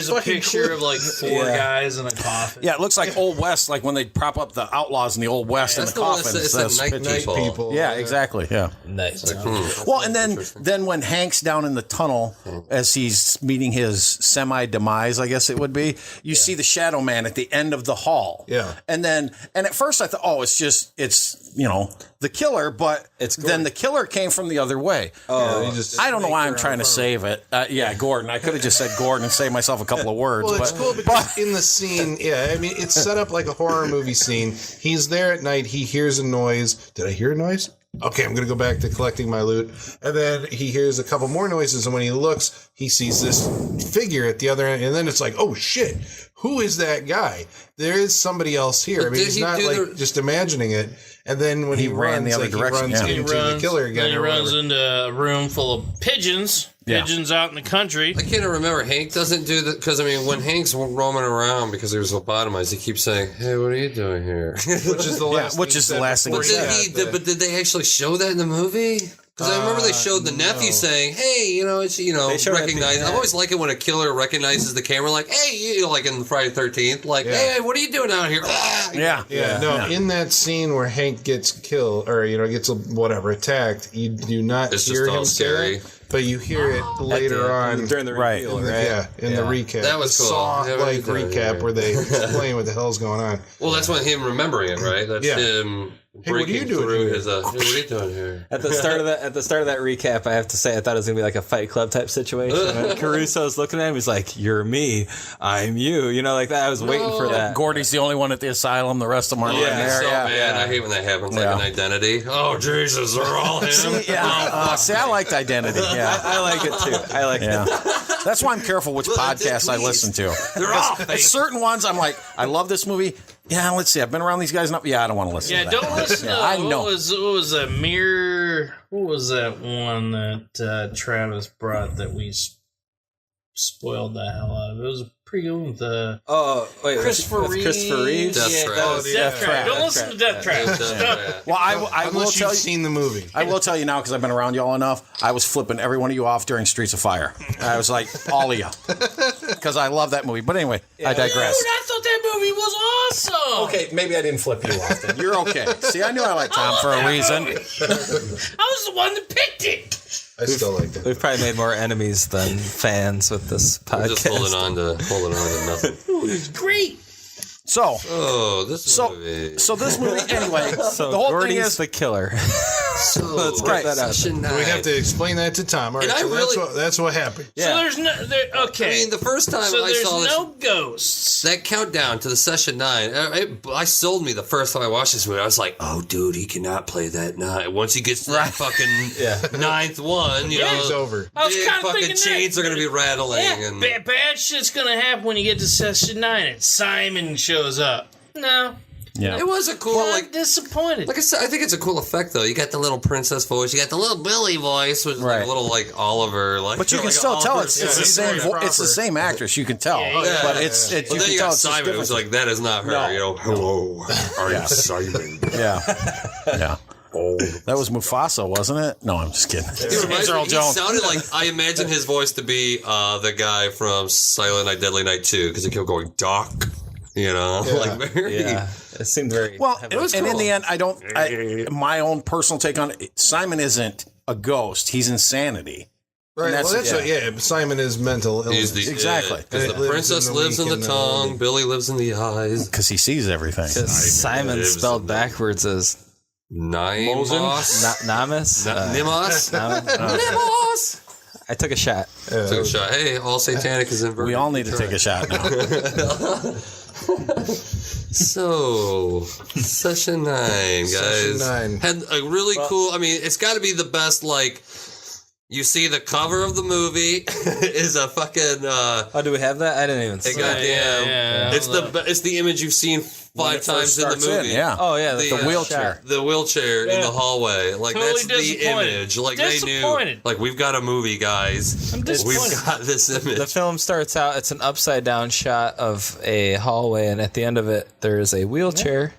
a picture of 4 guys in a coffin. Yeah, it looks like Old West, like when they prop up the outlaws in the Old West in the coffins. It's night people. Yeah, exactly. Yeah. Nice. Well, and then when Hank's down in the tunnel as he's meeting his semi-demise, I guess it would be, you see the Shadow Man at the end of the hall. Yeah. And at first I thought, it's the killer, but then the killer came from the other way. I don't know why I'm trying to save it. Gordon. I could have just said Gordon and saved myself a couple of words. Well, it's cool because in the scene, it's set up like a horror movie scene. He's there at night. He hears a noise. Did I hear a noise? Okay, I'm going to go back to collecting my loot. And then he hears a couple more noises, and when he looks, he sees this figure at the other end, and then it's like, oh, shit, who is that guy? There is somebody else here. But I mean, he's not just imagining it. And then when he ran runs, the other direction, he runs into the killer again. Then he runs into a room full of pigeons. Pigeons out in the country. I can't remember. Hank doesn't do that because when Hank's roaming around because he was lobotomized, he keeps saying, "Hey, what are you doing here?" Which is the last. thing. But did they actually show that in the movie? Because I remember they showed the nephew saying, "Hey, recognize." I always like it when a killer recognizes the camera, like, "Hey, like in Friday the 13th, like, hey, what are you doing out here?" In that scene where Hank gets killed or gets attacked, you do not hear him scary. But you hear it later on during the reveal, right? In the recap. That was cool. Soft recap where they explain what the hell's going on. Well, that's when him remembering it, right? That's him. Hey, what are you doing through here? his, what are you doing here? At the start of that recap, I have to say I thought it was gonna be like a Fight Club type situation. And Caruso's looking at him, he's like, "You're me, I'm you," like that. I was waiting for that. Gordy's the only one at the asylum. The rest of them aren't there. So bad. I hate when that happens, like an identity. Oh Jesus, they're all him. See, I liked Identity. Yeah, I like it too. I like it. That's why I'm careful which podcasts I listen to. They're all fake. Certain ones I'm like, I love this movie. Yeah, let's see. I've been around these guys enough. Yeah, I don't want to listen to that. Don't listen to I know. What was a mirror? What was that one that Travis brought that we spoiled the hell out of? It was pretty good with the Christopher Reeves. Death Trap. Don't listen to Death Trap. Well, I will tell you. Seen the movie. I will tell you now because I've been around y'all enough. I was flipping every one of you off during Streets of Fire. I was like, all of you, because I love that movie. But anyway, I digress. Dude, I thought that movie was awesome. Okay, maybe I didn't flip you off. Then you're okay. See, I knew I liked Tom for a reason. I was the one that picked it. I still like that. We've probably made more enemies than fans with this podcast. I'm just holding on to nothing. It was great. So, this movie. So this movie, anyway. So the whole Gordy's thing is the killer. So let's get that out. We have to explain that to Tom. All right, so that's what happened. So there's no. Okay. I mean, the first time so I saw there's this, no ghosts. that countdown to the session 9, I sold me the first time I watched this movie. I was like, oh, dude, he cannot play that 9. Once he gets to that fucking 9th one, you know, it's over. I was kind of fucking thinking chains are going to be rattling. Yeah, and bad shit's gonna happen when you get to session 9 and Simon shows up. No. Yeah. It was a cool, I'm disappointed. Like I said, I think it's a cool effect, though. You got the little princess voice, you got the little Billy voice, which is like a little like Oliver, like. But you can like still tell Oliver it's the same. It's the same actress. You can tell, but it's. But then you got Simon. It was like that is not her. No. You know, hello, I'm Simon. Yeah. Oh, that was Mufasa, wasn't it? No, I'm just kidding. He sounded like, I imagine his voice to be the guy from Silent Night, Deadly Night 2, because he kept going, Doc. You know, like very. Yeah, it seemed very. Well, it was cool. And in the end, my own personal take on it, Simon isn't a ghost. He's insanity. Right. Simon is mental illness. Exactly. Because the princess lives in the tongue, Billy lives in the eyes. Because he sees everything. Simon spelled backwards as Nimos. Namus. Nimos. Nimos. I took a shot. Took a shot. Hey, all satanic is inverted. We all need to take a shot now. So, session 9, guys. Session 9. Had a really cool, I mean, it's got to be the best, like, you see the cover of the movie is a fucking... oh, do we have that? I didn't even see it. Goddamn. It's the image you've seen 5 times in the movie. Oh, yeah. The wheelchair. The wheelchair in the hallway. Like, Totally that's the image. Like, they knew. Like, we've got a movie, guys. I'm disappointed. We've got this image. The film starts out, it's an upside down shot of a hallway, and at the end of it, there's a wheelchair,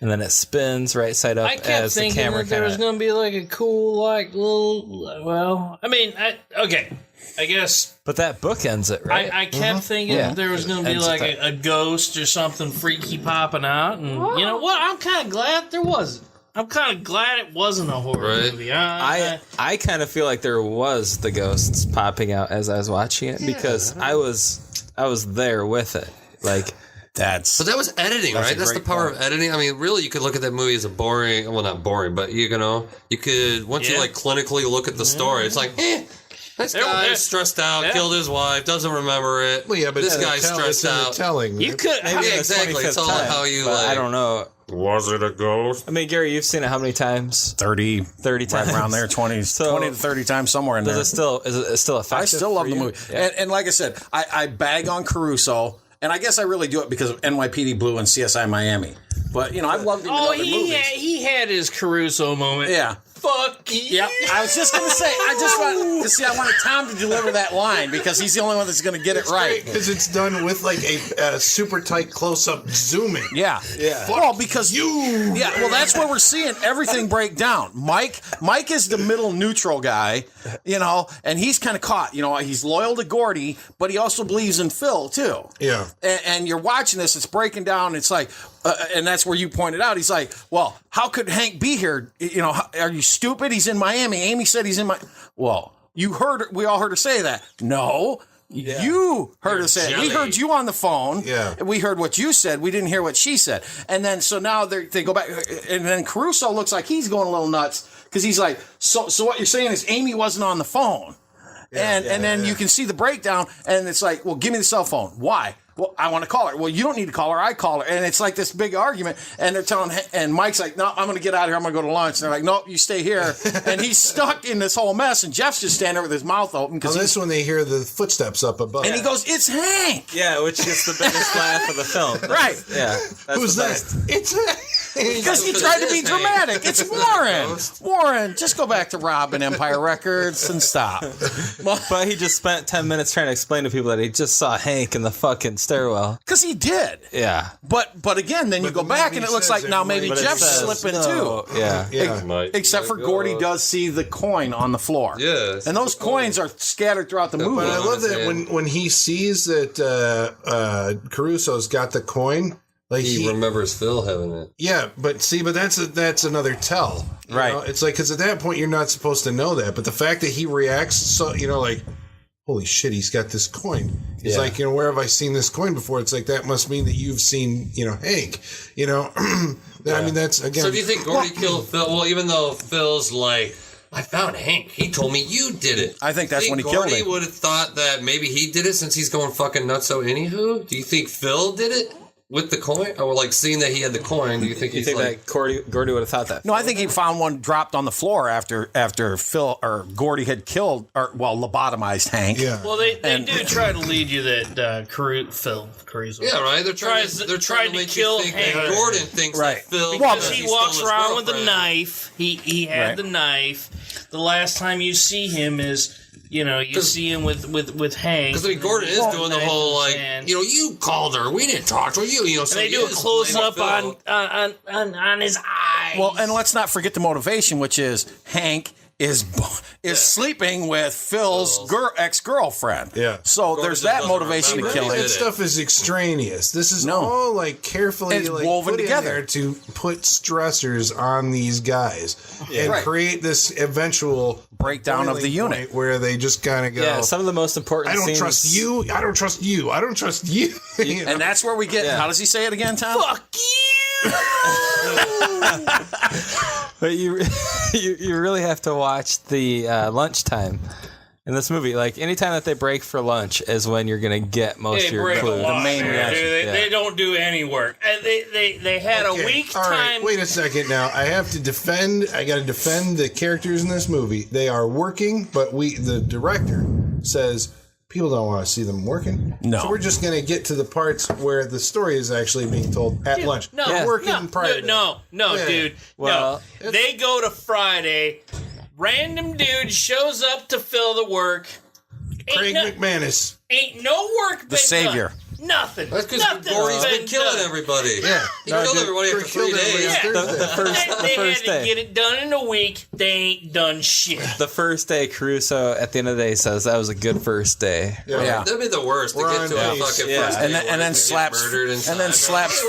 and then it spins right side up I kept as the thinking camera that there was going to be like a cool, like, little. Well, I mean, okay. I guess. But that book ends it, right? I kept thinking that there was going to be like a ghost or something freaky popping out. And you know what? I'm kind of glad there wasn't. I'm kind of glad it wasn't a horror movie. I kind of feel like there was the ghosts popping out as I was watching it because I was there with it. Like. But that was editing, right? That's the power of editing. I mean, really, you could look at that movie as a boring, well, not boring, but you could, once you like clinically look at the story, it's like, this guy's stressed out, killed his wife, doesn't remember it. Well, yeah, but this guy's stressed out. You could, exactly. It's all how you like. I don't know. Was it a ghost? I mean, Gary, you've seen it how many times? 30 times. Right around there, 20 to 30 times, somewhere in there. Is it still effective? I still love the movie. Yeah. And like I said, I bag on Caruso. And I guess I really do it because of NYPD Blue and CSI Miami. But, you know, I've loved him in other movies. He had his Caruso moment. Yeah. Fuck you. Yep. I was just going to say, I wanted Tom to deliver that line because he's the only one that's going to get it right. Because it's done with like a super tight close-up zooming. Yeah. Well, because well, that's where we're seeing everything break down. Mike is the middle neutral guy, you know, and he's kind of caught. You know, he's loyal to Gordy, but he also believes in Phil too. Yeah. And you're watching this; it's breaking down. It's like, and that's where you pointed out. He's like, well, how could Hank be here? You know, are you stupid? He's in Miami. Amy said he's in my. Well, we all heard her say that. No. Yeah. You heard her say it. We heard you on the phone. Yeah. We heard what you said. We didn't hear what she said. And then, so now they go back. And then Caruso looks like he's going a little nuts because he's like, so what you're saying is Amy wasn't on the phone. And then you can see the breakdown. And it's like, well, give me the cell phone. Why? Well, I want to call her. Well, you don't need to call her. I call her. And it's like this big argument. And they're telling, and Mike's like, no, I'm going to get out of here. I'm going to go to lunch. And they're like, nope, you stay here. And he's stuck in this whole mess. And Jeff's just standing there with his mouth open. Well, this when they hear the footsteps up above. And he goes, it's Hank. Yeah, which is the biggest laugh of the film. Right. Yeah. Who's that? It's Hank. Because he tried to be dramatic. It's Warren. Warren, just go back to Rob and Empire Records and stop. But he just spent 10 minutes trying to explain to people that he just saw Hank in the fucking stairwell. Because he did. Yeah. But again, then you go back and it looks like now maybe Jeff's slipping too. Yeah. Except for Gordy does see the coin on the floor. Yes. And those coins are scattered throughout the movie. But I love that when he sees that Caruso's got the coin, like he remembers Phil having it. Yeah, but that's another tell, right? Know? It's like because at that point you're not supposed to know that, but the fact that he reacts, so like, holy shit, he's got this coin. He's like, where have I seen this coin before? It's like that must mean that you've seen, Hank. I mean, that's again. So do you think Gordy killed Phil? Well, even though Phil's like, I found Hank. He told me you did it. I think that's when he killed him. Gordy would have thought that maybe he did it since he's going fucking nutso anywho. Do you think Phil did it with the coin? Or like seeing that he had the coin, do you think that Gordy would have thought that? No, I think he found one dropped on the floor after Phil or Gordy had killed lobotomized Hank. Yeah. Well, they do try to lead you that Phil Caruso. Yeah, right. They're trying to kill Hank. Hank. Gordon thinks that Phil because he walks around with a knife. He had the knife. The last time you see him is. You see him with Hank. Because Gordon is doing the whole you called her, we didn't talk to her, So and they do a close up on his eye. Well, and let's not forget the motivation, which is Hank is sleeping with Phil's ex-girlfriend. Yeah. So there's that motivation to kill him. That stuff is extraneous. This is all like carefully woven put together in there to put stressors on these guys and create this eventual breakdown of the unit where they just kind of go. Yeah, some of the most important. I don't trust you. I don't trust you. I don't trust you. And that's where we get. How does he say it again, Tom? Fuck you. But you really have to watch the lunchtime in this movie. Like anytime that they break for lunch is when you're going to get most of your clues. The main reaction. They don't do any work. And they had a week All time. Right, wait a second now. I got to defend the characters in this movie. They are working, but the director says people don't want to see them working. No. So we're just going to get to the parts where the story is actually being told at lunch. No, dude. Well, no. They go to Friday. Random dude shows up to fill the work. Craig McManus. Ain't no work been the savior. done. Nothing. That's because Gordy's been killing everybody. Yeah. He killed everybody after 3 days. Yeah. The first day. day. Get it done in a week. They ain't done shit. The first day, Caruso at the end of the day says that was a good first day. Yeah. That'd be the worst to get to a fucking first day. And then slaps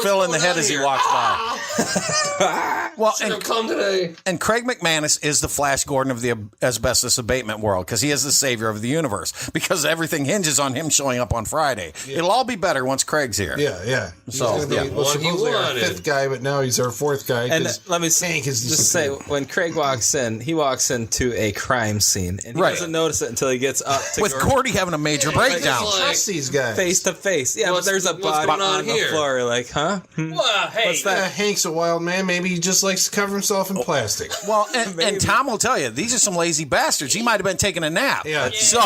Phil in the head as he walks by. Well, come today. And Craig McManus is the Flash Gordon of the asbestos abatement world because he is the savior of the universe because everything hinges on him showing up on Friday. Yeah. It'll all be better once Craig's here. Yeah. So supposedly our fifth guy, but now he's our fourth guy. And let me just say, when Craig walks in, he walks into a crime scene, and he doesn't notice it until he gets up to with Gordy having a major breakdown. Trust these guys face to face. Yeah, but there's a body on the floor. Like, huh? Well, hey, what's that? Hank's a wild man. Maybe he just likes to cover himself in plastic. Well, and Tom will tell you these are some lazy bastards. He might have been taking a nap. Yeah. So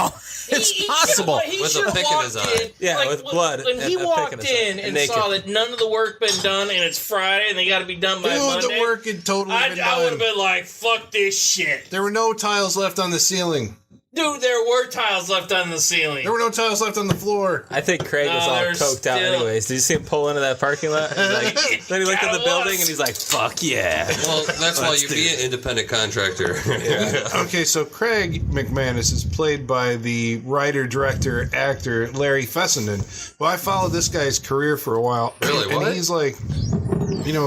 it's possible with a pick in his eye. Yeah, with blood. When he walked in and saw that none of the work been done and it's Friday and they got to be done by Monday. The work had totally been done. I would have been like, fuck this shit. There were no tiles left on the ceiling. Dude, there were tiles left on the ceiling. There were no tiles left on the floor. I think Craig was all coked out anyways. Did you see him pull into that parking lot? Then he looked at the building and he's like, fuck yeah. Well, that's why you be an independent contractor. Okay, so Craig McManus is played by the writer, director, actor Larry Fessenden. Well, I followed this guy's career for a while. Really? And he's like,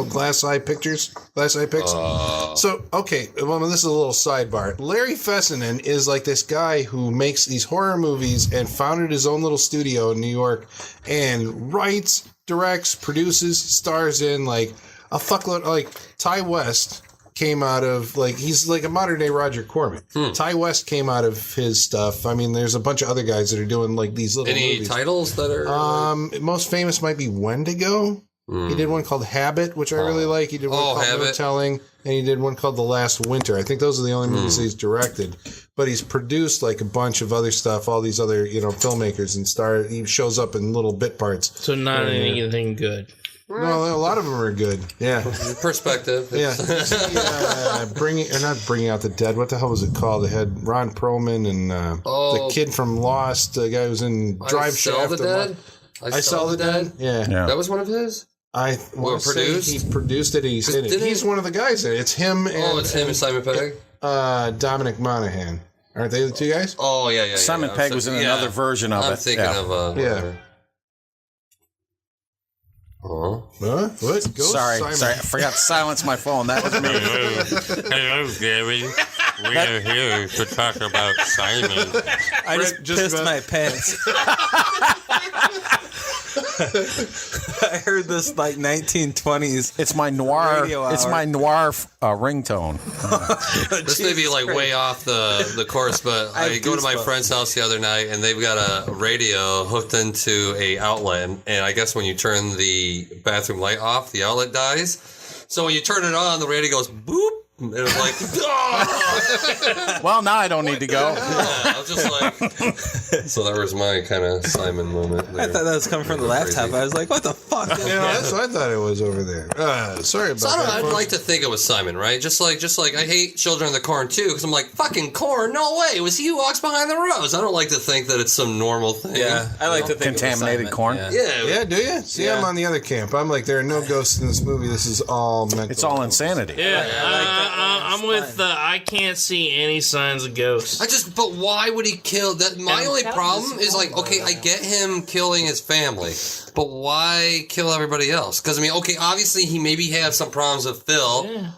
Glass Eye Pictures? Glass Eye Picks? So, okay, well, this is a little sidebar. Larry Fessenden is like this guy who makes these horror movies and founded his own little studio in New York and writes, directs, produces, stars in like a fuckload. Like Ty West came out of he's like a modern day Roger Corman. Ty West came out of his stuff. I mean, there's a bunch of other guys that are doing like these little movies. Any titles that are most famous might be Wendigo. He did one called Habit, which I really like. He did one called No Telling, and he did one called The Last Winter. I think those are the only movies he's directed. But he's produced like a bunch of other stuff, all these other, filmmakers, and he shows up in little bit parts. So not anything good. No, a lot of them are good. Yeah. Perspective. Yeah. Not Bringing Out the Dead. What the hell was it called? It had Ron Perlman and the kid from Lost, the guy who was in Drive Shaft. I Saw the Dead? Yeah. That was one of his? I want to say he produced it. He's in it. He's one of the guys in it. It's him and... Oh, it's him and Simon Pegg? Dominic Monaghan. Aren't they the two guys? Oh, yeah. Simon Pegg was in another version of it. I'm thinking of... yeah. What? Sorry, I forgot to silence my phone. That was me. Hello, Gary. We are here to talk about Simon. I just pissed my pants. I heard this like 1920s. It's my noir. It's my noir ringtone. This may be like way off the course, but I go to my friend's house the other night, and they've got a radio hooked into a outlet, and I guess when you turn the bathroom light off, the outlet dies. So when you turn it on, the radio goes boop. And it was like, oh! Well, now I don't need to go. Yeah, I was just like, so that was my kind of Simon moment there. I thought that was coming from the laptop. I was like, what the fuck? That's what I thought it was over there. Sorry about that. I'd like to think it was Simon, right? Just like I hate Children of the Corn too, because I'm like, fucking corn, no way. It was he who walks behind the rose. I don't like to think that it's some normal thing. Yeah, I like to think contaminated corn. Yeah, do you? See, I'm on the other camp. I'm like, there are no ghosts in this movie. This is all mental. It's all insanity. Yeah, I'm with I can't see any signs of ghosts. But why would he kill that? My only problem is like, okay, I get him killing his family, but why kill everybody else? Because I mean, okay, obviously he maybe have some problems with Phil. Yeah.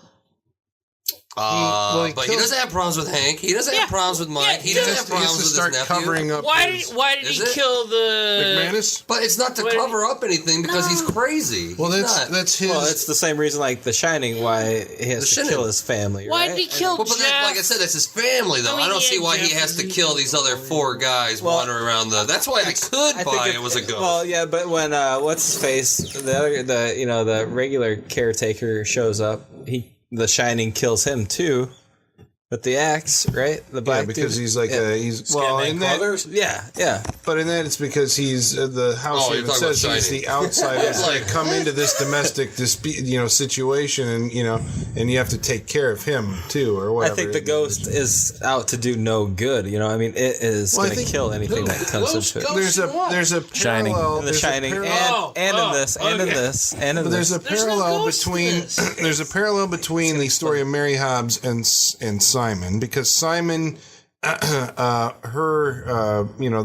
But he doesn't have problems with Hank. He doesn't have problems with Mike. He doesn't have problems with his nephew. Covering up why did he kill the McManus? But it's not to cover up anything because he's crazy. Well, that's his. Well, it's the same reason, like The Shining, why he has to kill his family. Why right? did he kill But Jeff? like I said, that's his family, though. I don't see why he has to kill these other four guys wandering around the. That's why I could buy it was a ghost. Well, yeah, but when what's his face, the regular caretaker shows up, The Shining kills him too. With the axe, right? The black because dude. he's like in that. Yeah. But in that, it's because he's the house even says he's the outsiders that come into this domestic situation, and and you have to take care of him too, or whatever. I think the ghost is out to do no good. I mean, it is going to kill anything that comes into it. There's a Shining, parallel, The Shining, and in this, and in this, and in but this. there's a parallel between the story of Mary Hobbs and Simon, because Simon, the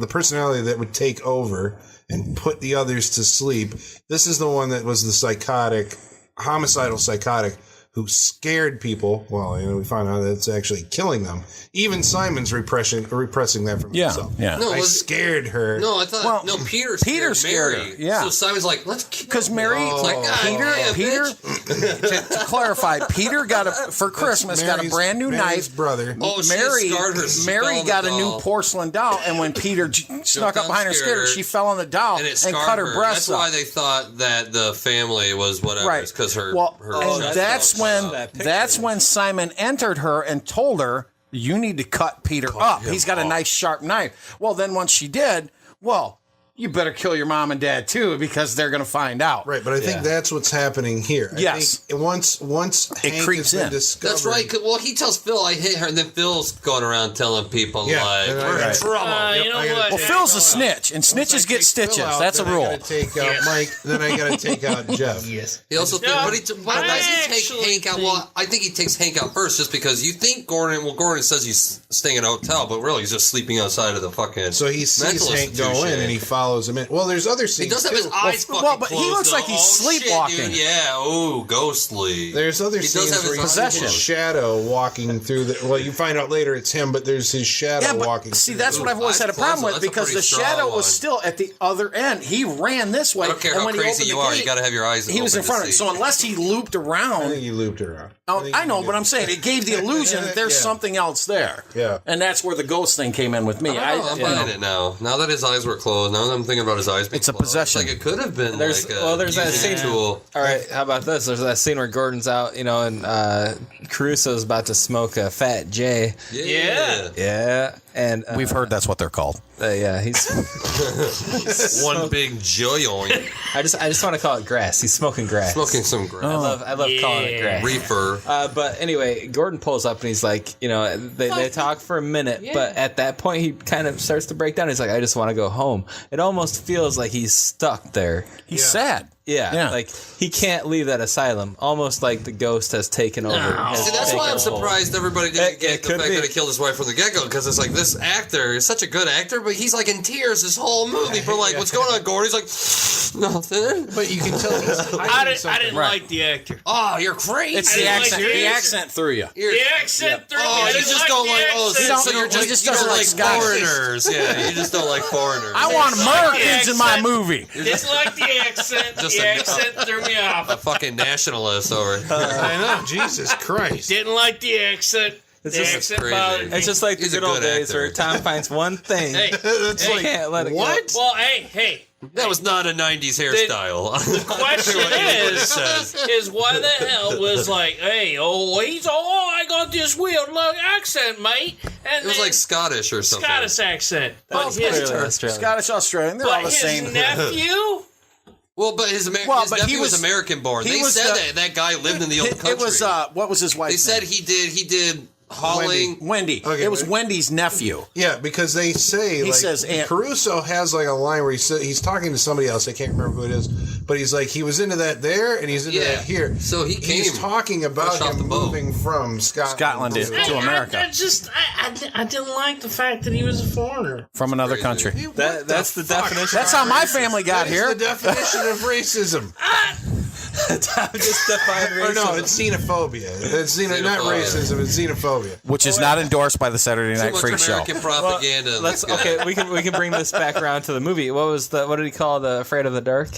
personality that would take over and put the others to sleep. This is the one that was the homicidal psychotic who scared people. Well, we found out that it's actually killing them. Even Simon's repressing that from himself. Yeah. No, I scared her. No, I thought Peter scared her. Yeah. So Simon's like, let's kill because Mary, Peter. To clarify, Peter got for Christmas got a brand new knife. Brother. Mary got a new porcelain doll, and when Peter snuck up behind her, scared her, she fell on the doll and cut her breast. That's why they thought that the family was whatever. Right. Because her. And that's when Simon entered her and told her, you need to cut Peter up. He's got a nice sharp knife. Well, then once she did, you better kill your mom and dad too, because they're going to find out. Right, but I think that's what's happening here. Yes. I think once it creeps in. That's right. Well, he tells Phil, I hit her, and then Phil's going around telling people, we're in trouble. You know what? Well, Phil's a snitch, and snitches get stitches. That's a rule. I got to take out Mike, then I got to take out Jeff. Yes. He also why does he take Hank out? Well, I think he takes Hank out first, just because you think Gordon says he's staying in a hotel, but really he's just sleeping outside of the fucking. So he sees Hank go in, and he follows him in. Well, there's other scenes. He does have his eyes fucking but closed, he looks like he's sleepwalking. Shit, dude. Yeah, ghostly. There's other scenes where you see his shadow walking through the. Well, you find out later it's him, but there's his shadow walking. See, that's what I've always had a problem with, because the shadow was still at the other end. He ran this way. I don't care how crazy you are. You got to have your eyes. He was in front of it. So unless he looped around, I think he looped around. I know, but I'm saying it gave the illusion that there's something else there. Yeah, and that's where the ghost thing came in with me. I'm buying it now. Now that his eyes were closed, now that I'm thinking about his eyes being it's a possession. Like it could have been. There's that scene. Tool. All right, how about this? There's that scene where Gordon's out, and Caruso's about to smoke a Fat J. Yeah. And we've heard that's what they're called. Yeah, he's one big joy. I just want to call it grass. He's smoking grass. Smoking some grass. I love calling it grass. Reefer. But anyway, Gordon pulls up and he's like, they talk for a minute, but at that point he kind of starts to break down. He's like, I just want to go home. It almost feels like he's stuck there. He's sad. Yeah, like he can't leave that asylum. Almost like the ghost has taken over. See, that's why I'm surprised everybody didn't get the fact that he killed his wife from the get-go, because it's like, this actor is such a good actor, but he's like in tears this whole movie for like, what's going on, Gordon? He's like, nothing. But you can tell I didn't like the actor. Oh, you're crazy. It's the accent. The accent threw you. The accent threw me. Oh, you just don't like. Oh, so you're he just just you don't doesn't like like foreigners. Yeah, you just don't like foreigners. I want Americans in my movie. Didn't like the accent. Just The accent threw me off. A fucking nationalist over. I know, Jesus Christ. Didn't like the accent. It's The just accent crazy. bothered me. It's just like the He's a good old good days actor. where Tom finds one thing. Hey, He can't let it what? go. Well, hey. That was not a '90s hairstyle. The question is why the hell was like, hey, I got this weird look accent, mate. And It was like Scottish or something. Scottish accent. Well, But his, clearly Australian. Scottish, Australian, they're all the his same. nephew. Well, but his nephew was American born. They said that guy lived in the old country. It was what was his wife's They name? said he did hauling. Wendy. Okay, it was Wendy's nephew. Yeah, because they say He says Aunt- Caruso has like a line where he's talking to somebody else. I can't remember who it is, but he's like he was into that there and he's into that here. So he's talking about him moving from Scotland to America I didn't like the fact that he was a foreigner. from another country. That's the definition. That's how my family got That is here. the definition of racism. Tom just defined racism. Or no, it's xenophobia. It's not racism. It's xenophobia. Which is not endorsed by the Saturday Night Freak Show. American propaganda. We can bring this back around to the movie. What did he call the Afraid of the Dark?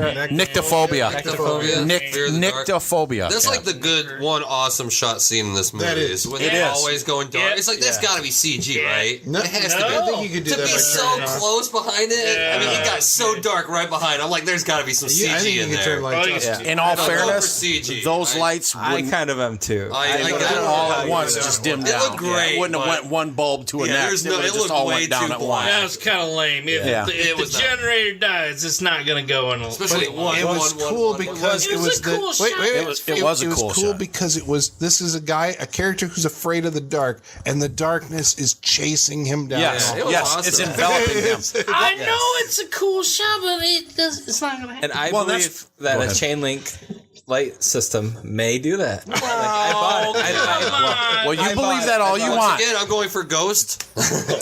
Nyctophobia. Fear of the dark. Nyctophobia. That's like the good one awesome shot scene in this movie. That is. When It they're is. always going dark. Yeah. It's like that's got to be CG, right? No, it has to be. I think you could do To that be by so turning off. close behind it. I mean, it got so dark right behind. I'm like, there's got to be some I think CG you in can there. turn lights off. In all I don't know fairness, for CG. those lights I wouldn't kind of am too. I would got have it. all at once just dimmed It down. looked great, It wouldn't have but- went one bulb to a Yeah, next. there's no- It it just looked all way went down too at black. once. That was kind of lame. If Yeah. the was not. generator dies, it's not going to go in. Especially one. It was cool because It was a cool shot. Wait, It was a cool shot. because this is a character who's afraid of the dark, and the darkness is chasing him down. Yes, it was yes, awesome. it's enveloping him. I know it's a cool shot, but it's not going to happen. And I Well, believe that Go a ahead. chain link light system may do that. Like, I bought it. Well, you believe that all you Once want. again, I'm going for Ghost.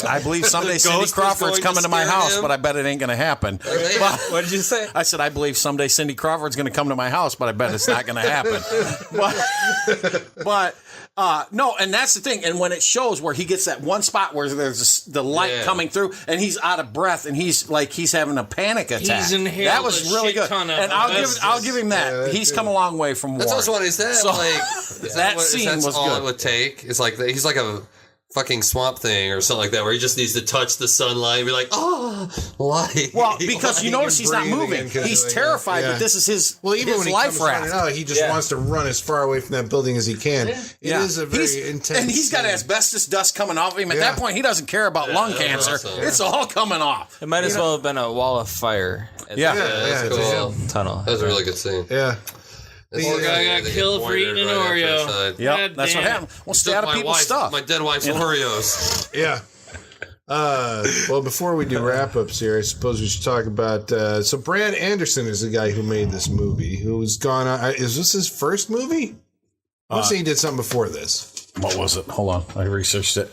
I believe someday The Cindy ghost is Crawford's going to coming to my scare house, him. but I bet it ain't going to happen. What did you say? I said, I believe someday Cindy Crawford's going to come to my house, but I bet it's not going to happen. But no, and that's the thing. And when it shows where he gets that one spot where there's the light coming through, and he's out of breath, and he's having a panic attack. He's inhaled that was a really shit good. ton of And I'll give him that. Yeah, He's too. come a long way from That's war. also what he said. So, Like that scene that's was all good. it would take. It's like he's like a fucking swamp thing or something like that, where he just needs to touch the sunlight and be like, light. Well, because you notice he's not breathing moving. because He's like, terrified yeah. that this is his, even his when he life comes running raft. out, he just wants to run as far away from that building as he can. It is a very intense. And he's got asbestos dust coming off him. At that point, he doesn't care about lung cancer. awesome. It's all coming off. It might as well have been a wall of fire. Yeah. That's cool. Tunnel. That was a really good scene. Yeah. Poor guy got killed for eating an Oreo. Yep, that's what happened. Well, stay out of people's stuff. My dead wife's Oreos. Yeah. Well, before we do wrap-ups here, I suppose we should talk about... so Brad Anderson is the guy who made this movie, who's gone on... Is this his first movie? I want to say he did something before this. What was it? Hold on. I researched it.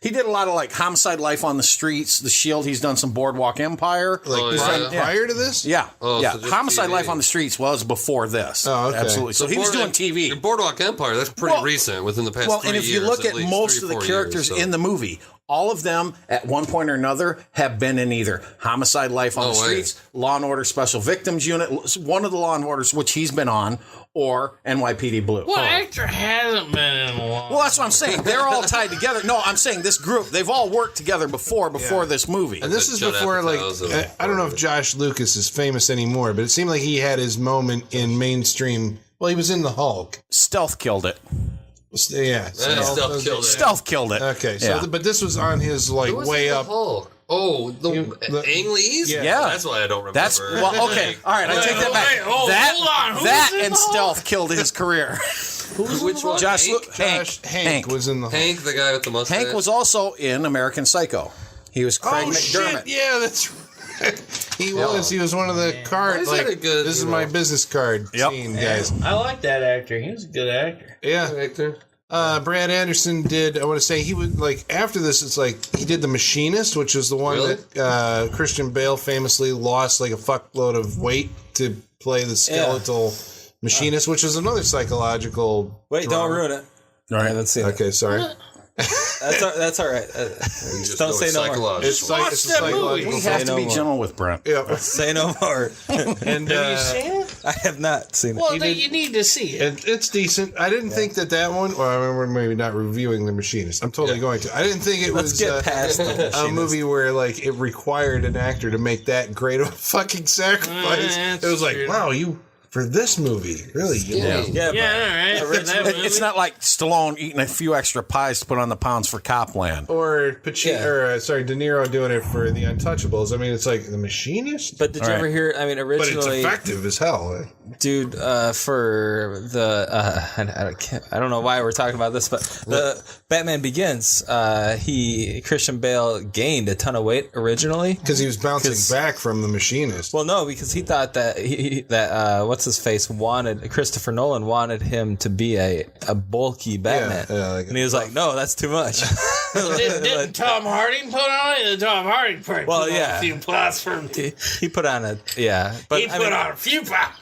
He did a lot of like Homicide: Life on the Streets, The Shield. He's done some Boardwalk Empire. Prior to this? Yeah. Oh, yeah. so just Homicide: TV. Life on the Streets was before this. Oh, okay. Absolutely. So he was doing TV. Your Boardwalk Empire, that's pretty recent, within the past 3 years. And if you look at least, most 3 of or the 4 characters years, so. in the movie, all of them at one point or another have been in either Homicide: Life on the Streets, Law and Order Special Victims Unit, one of the Law and Orders which he's been on, or NYPD Blue. What actor hasn't been in a while? Well, that's what I'm saying. They're all tied together. No, I'm saying this group, they've all worked together before this movie. And this is before, like, I don't know if Josh Lucas is famous anymore, but it seemed like he had his moment in mainstream. Well, he was in The Hulk. Stealth killed it. Yeah. Stealth killed it. Stealth killed it. Okay, so but this was on his way up. Oh, the Ang Lee's? Yeah. That's why I don't remember. That's well, okay. All right, I take that back. Hold on. That and Stealth killed his career. Which one? Hank was in the Hank, the guy with the mustache. Hank was also in American Psycho. He was Craig McDermott. Shit. Yeah, that's right. He was. He was one of the cards. Like, this is my business card scene, guys. I like that actor. He was a good actor. Yeah. Actor. Brad Anderson did, I want to say, he would, like, after this, it's like, he did The Machinist, which is the one that Christian Bale famously lost, like, a fuckload of weight to play the skeletal machinist, which is another psychological Wait, drama. don't ruin it. All right. I haven't seen it. Okay, sorry. That's all right. Just don't say no more. It's a psychological. We have to be gentle with Brent. Yeah. Say no more. And Have you seen it? I have not seen it. Well, then you need to see it. It's decent. I didn't think that one. Well, I remember maybe not reviewing The Machinist. I'm totally going to. I didn't think it was get past The Machinist. a movie where like it required an actor to make that great of a fucking sacrifice. It was like, wow, you for this movie, really? Yeah, all right. It's not like Stallone eating a few extra pies to put on the pounds for Copland. Or Pacino, De Niro doing it for The Untouchables. I mean, it's like The Machinist. But did you ever hear? I mean, originally, but it's effective as hell, dude. For the I don't know why we're talking about this, but the Batman Begins, Christian Bale gained a ton of weight originally because he was bouncing back from The Machinist. Well, no, because he thought that what's his face Christopher Nolan wanted him to be a bulky Batman, and he was like, no, that's too much. Didn't Tom Hardy put on it? Tom Hardy put on a few pounds for him. He put on on a few pounds.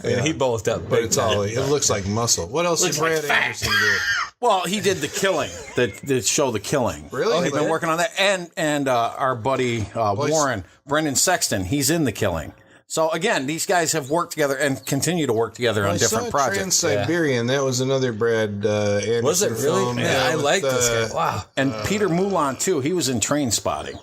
Yeah, he bulked up, but it's all. It looks like muscle. What else did Brad Anderson do? Well, he did The Killing, the show The Killing. Really? He's been working on that, and our buddy Warren, Brendan Sexton, he's in The Killing. So again, these guys have worked together and continue to work together on different projects. Trans-Siberian, that was another Brad Anderson was it really? film. Man, I like this guy. Wow. And Peter Mullan too. He was in Train Spotting.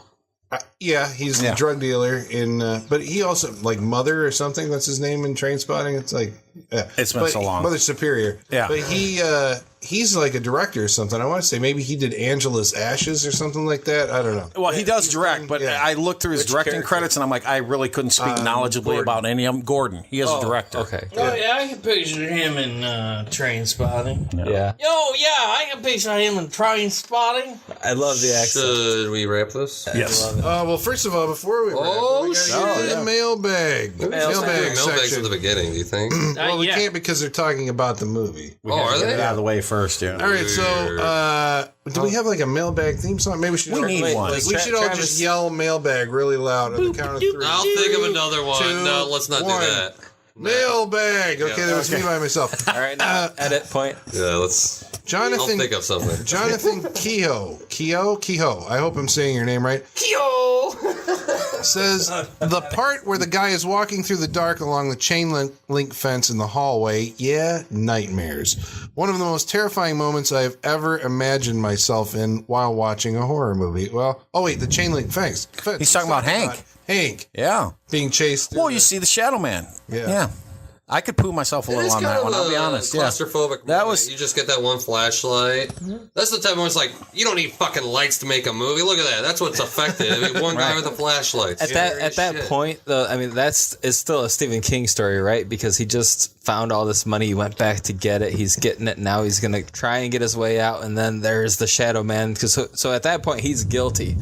He's the drug dealer in, but he also like Mother or something. That's his name in Train Spotting. It's like it's been so long. Mother Superior. Yeah, but he's like a director or something. I want to say maybe he did Angela's Ashes or something like that. I don't know. Well, he does direct, but I looked through his directing credits and I'm like, I really couldn't speak knowledgeably about any of them. Gordon, he is a director. Okay. Oh yeah, I can picture him in Train Spotting. Yeah. I can picture him in Train Spotting. I love the accent. Should we wrap this? Yes. Well, first of all, before we wrap, we gotta get to the mailbag. Mailbags at the beginning. Do you think? Well, we can't because they're talking about the movie. Are they? Get it out of the way first, yeah. All right, so do we have like a mailbag theme song? Maybe we should. We need one. We should all just yell mailbag really loud on the count of three. I'll think of another one. No, let's not do that. Mailbag. Okay, that was me by myself. All right, now edit point. Yeah, let's. Jonathan, I'll think of something. Jonathan Kehoe. I hope I'm saying your name right. Kehoe says the part where the guy is walking through the dark along the chain link fence in the hallway. Yeah, nightmares. One of the most terrifying moments I've ever imagined myself in while watching a horror movie. Well, the chain link fence. He's talking about Hank. Hank. Yeah. Being chased. Well, you see the Shadow Man. Yeah. I could poo myself a little on that one, I'll be honest. Claustrophobic. That was. You just get that one flashlight. That's the type of it's like, you don't need fucking lights to make a movie. Look at that. That's what's effective. I mean, one guy with a flashlight. At that point, though, I mean, it's still a Stephen King story, right? Because he just found all this money. He went back to get it. He's getting it. Now he's going to try and get his way out. And then there's the Shadow Man. So at that point, he's guilty.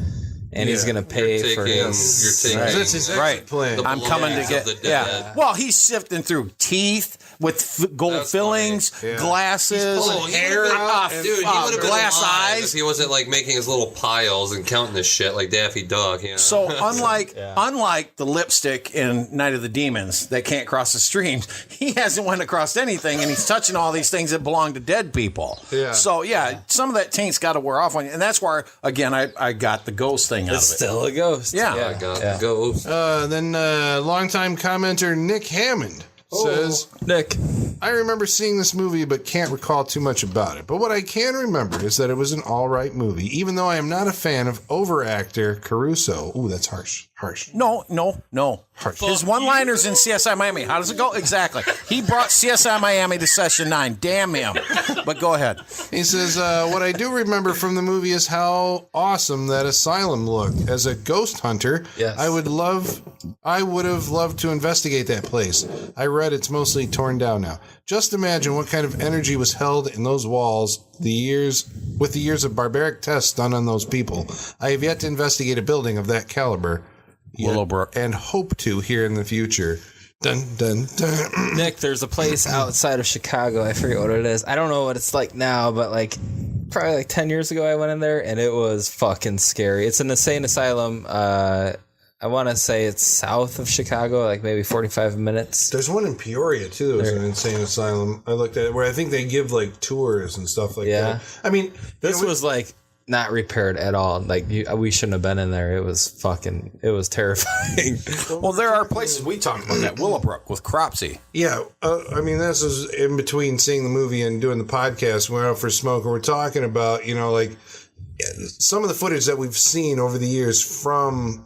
And he's going to pay for his... You're taking... That's his plan. I'm coming to get... Yeah. Well, he's sifting through teeth with gold fillings, glasses, hair, glass eyes. If he wasn't like making his little piles and counting this shit like Daffy Duck. You know? So unlike the lipstick in Night of the Demons that can't cross the streams, he hasn't went across anything, and he's touching all these things that belong to dead people. Yeah. So some of that taint's got to wear off on you, and that's where again I got the ghost thing out of it. It's still a ghost. Yeah. I got the ghost. Then longtime commenter Nick Hammond says, Nick, I remember seeing this movie but can't recall too much about it. But what I can remember is that it was an all right movie, even though I am not a fan of overactor Caruso. Ooh, that's harsh. Harsh. No. His one-liners in CSI Miami. How does it go? Exactly. He brought CSI Miami to session 9. Damn him. But go ahead. He says, what I do remember from the movie is how awesome that asylum looked. As a ghost hunter, yes. I would have loved to investigate that place. I read it's mostly torn down now. Just imagine what kind of energy was held in those walls with the years of barbaric tests done on those people. I have yet to investigate a building of that caliber. Willowbrook. And hope to here in the future. Dun, dun, dun. Nick, there's a place outside of Chicago. I forget what it is. I don't know what it's like now, but like probably like 10 years ago I went in there and it was fucking scary. It's an insane asylum. I want to say it's south of Chicago, like maybe 45 minutes. There's one in Peoria, too. There's an insane asylum. I looked at it where I think they give like tours and stuff like that. I mean, this was like not repaired at all. Like we shouldn't have been in there. It was terrifying. Well, there are places we talked about that. Willowbrook with Cropsey. Yeah. I mean, this is in between seeing the movie and doing the podcast. We went out for a smoke and we're talking about, like some of the footage that we've seen over the years from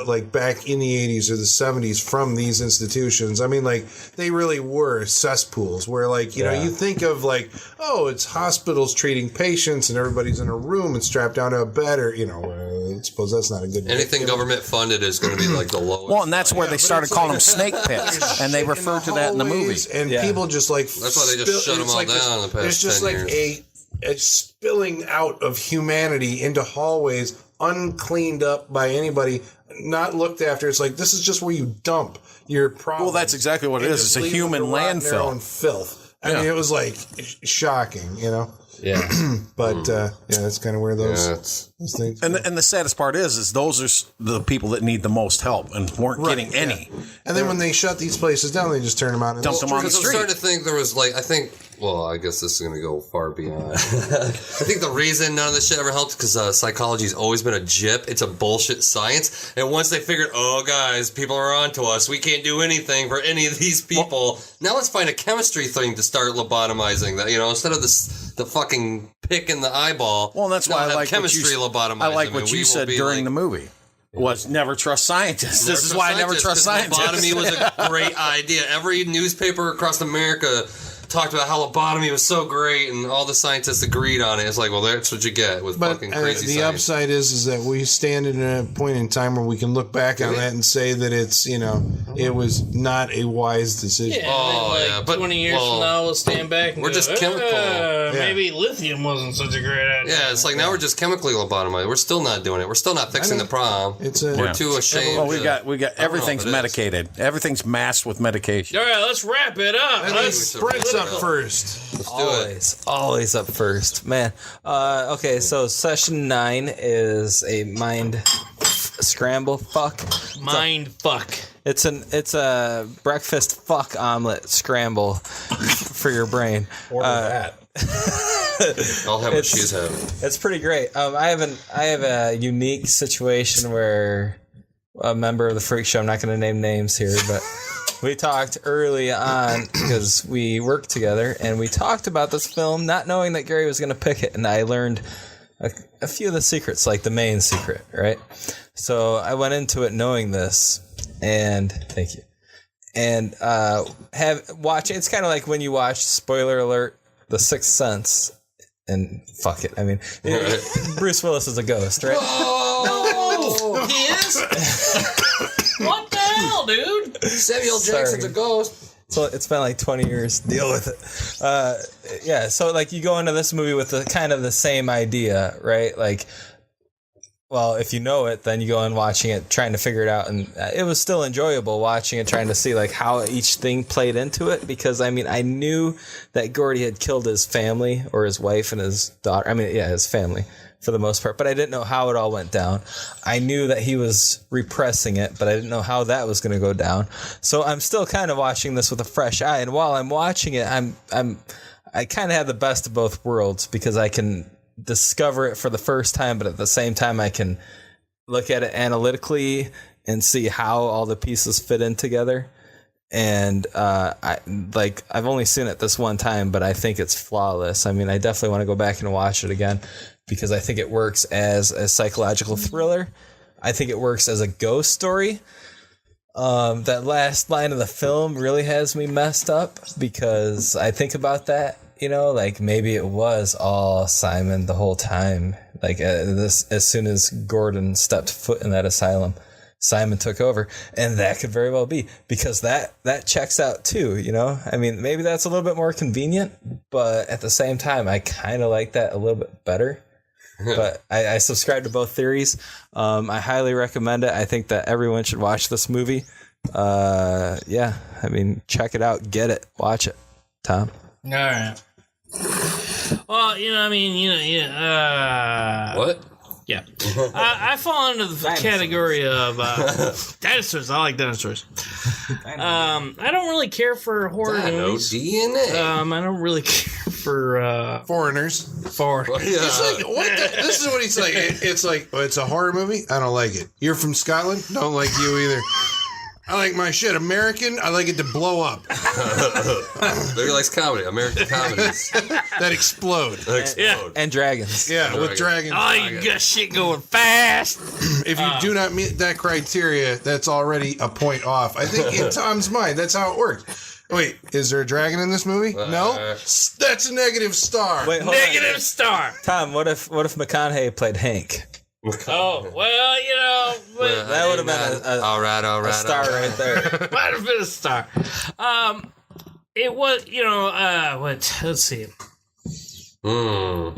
like back in the 80s or the 70s from these institutions. I mean, like they really were cesspools where like, you think of like, oh, it's hospitals treating patients and everybody's in a room and strapped down to a bed or, I suppose that's not a good anything government funded is going to be like the lowest. Well, and that's where they started calling them snake pits, and they referred to that in the movie. And people just like that's why they just shut them all down in the past there's just 10 like years. a spilling out of humanity into hallways uncleaned up by anybody, not looked after. It's like this is just where you dump your problems. Well, that's exactly what it is. It's a human landfill. Their own filth. I mean, it was like shocking, Yeah. But that's kind of where those things. And the saddest part is those are the people that need the most help and weren't getting any. And then when they shut these places down, they just turn them out and dump them on the street. I'm starting to think there was I guess this is going to go far beyond. I think the reason none of this shit ever helped because psychology's always been a jip. It's a bullshit science. And once they figured, guys, people are onto us. We can't do anything for any of these people. Now let's find a chemistry thing to start lobotomizing that, instead of the fucking pick in the eyeball. Well, and that's why I like chemistry lobotomizing. I like what you said during the movie. Was never trust scientists. This is why I never trust scientists. Lobotomy was a great idea. Every newspaper across America talked about how lobotomy was so great, and all the scientists agreed on it. It's like, well, that's what you get with fucking crazy the science. upside is that we stand in a point in time where we can look back on that and say that it's, it was not a wise decision. Yeah, but 20 years from now, we'll stand back and we're just chemical. Maybe lithium wasn't such a great idea. Yeah, it's like now we're just chemically lobotomized. We're still not doing it. We're still not fixing the problem. We're too ashamed. Well, we got everything's medicated. Everything's masked with medication. All right, let's wrap it up. Let's up first. Let's do always up first, man. Okay, so session 9 is a mind scramble fuck. It's a breakfast fuck omelet scramble for your brain. Order that. I'll have what she's having. It's pretty great. I have a unique situation where a member of the Freak Show, I'm not going to name names here, but we talked early on because we worked together and we talked about this film not knowing that Gary was going to pick it, and I learned a few of the secrets, like the main secret, right? So I went into it knowing this, and thank you. And it's kind of like when you watch, spoiler alert, The Sixth Sense, and fuck it. I mean, Bruce Willis is a ghost, right? Oh, he is? What the hell, dude? Samuel Jackson's a ghost. So it's been like 20 years. Deal with it. So like you go into this movie with the kind of the same idea, right? Like, well, if you know it, then you go in watching it, trying to figure it out, and it was still enjoyable watching it, trying to see like how each thing played into it. Because I mean, I knew that Gordy had killed his family or his wife and his daughter. I mean, yeah, his family for the most part, but I didn't know how it all went down. I knew that he was repressing it, but I didn't know how that was going to go down. So I'm still kind of watching this with a fresh eye, and while I'm watching it, I kind of have the best of both worlds because I can discover it for the first time, but at the same time I can look at it analytically and see how all the pieces fit in together. And I've only seen it this one time, but I think it's flawless. I mean, I definitely want to go back and watch it again because I think it works as a psychological thriller. I think it works as a ghost story. That last line of the film really has me messed up because I think about that, like maybe it was all Simon the whole time. Like as soon as Gordon stepped foot in that asylum, Simon took over, and that could very well be because that checks out too. I mean, maybe that's a little bit more convenient, but at the same time, I kind of like that a little bit better. But I subscribe to both theories. I highly recommend it. I think that everyone should watch this movie. Yeah, I mean, check it out, get it, watch it. Tom? All right. Well, What? Yeah. I fall into the category of dinosaurs. I like dinosaurs. I don't really care for horror movies. DNA. I don't really care for foreigners. Yeah. It's like, this is what he's like. It's like, it's a horror movie? I don't like it. You're from Scotland? Don't like you either. I like my shit American. I like it to blow up. Maybe likes comedy, American comedies that explode. Yeah. And dragons. Yeah, with dragons. Oh, you got shit going fast. If you do not meet that criteria, that's already a point off. I think in Tom's mind, that's how it works. Wait, is there a dragon in this movie? No? That's a negative star. Wait, negative star. Tom, what if McConaughey played Hank? Oh, well, that would have been all right, a star right there. Might have been a star. It was, let's see. The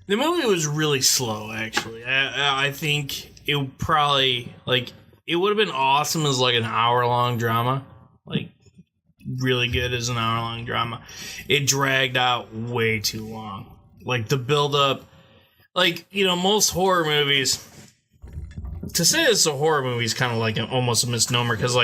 movie was really slow, actually. I think it probably, it would have been awesome as, an hour-long drama. Really good as an hour-long drama. It dragged out way too long. The build-up. Most horror movies, to say it's a horror movie is kind of almost a misnomer because,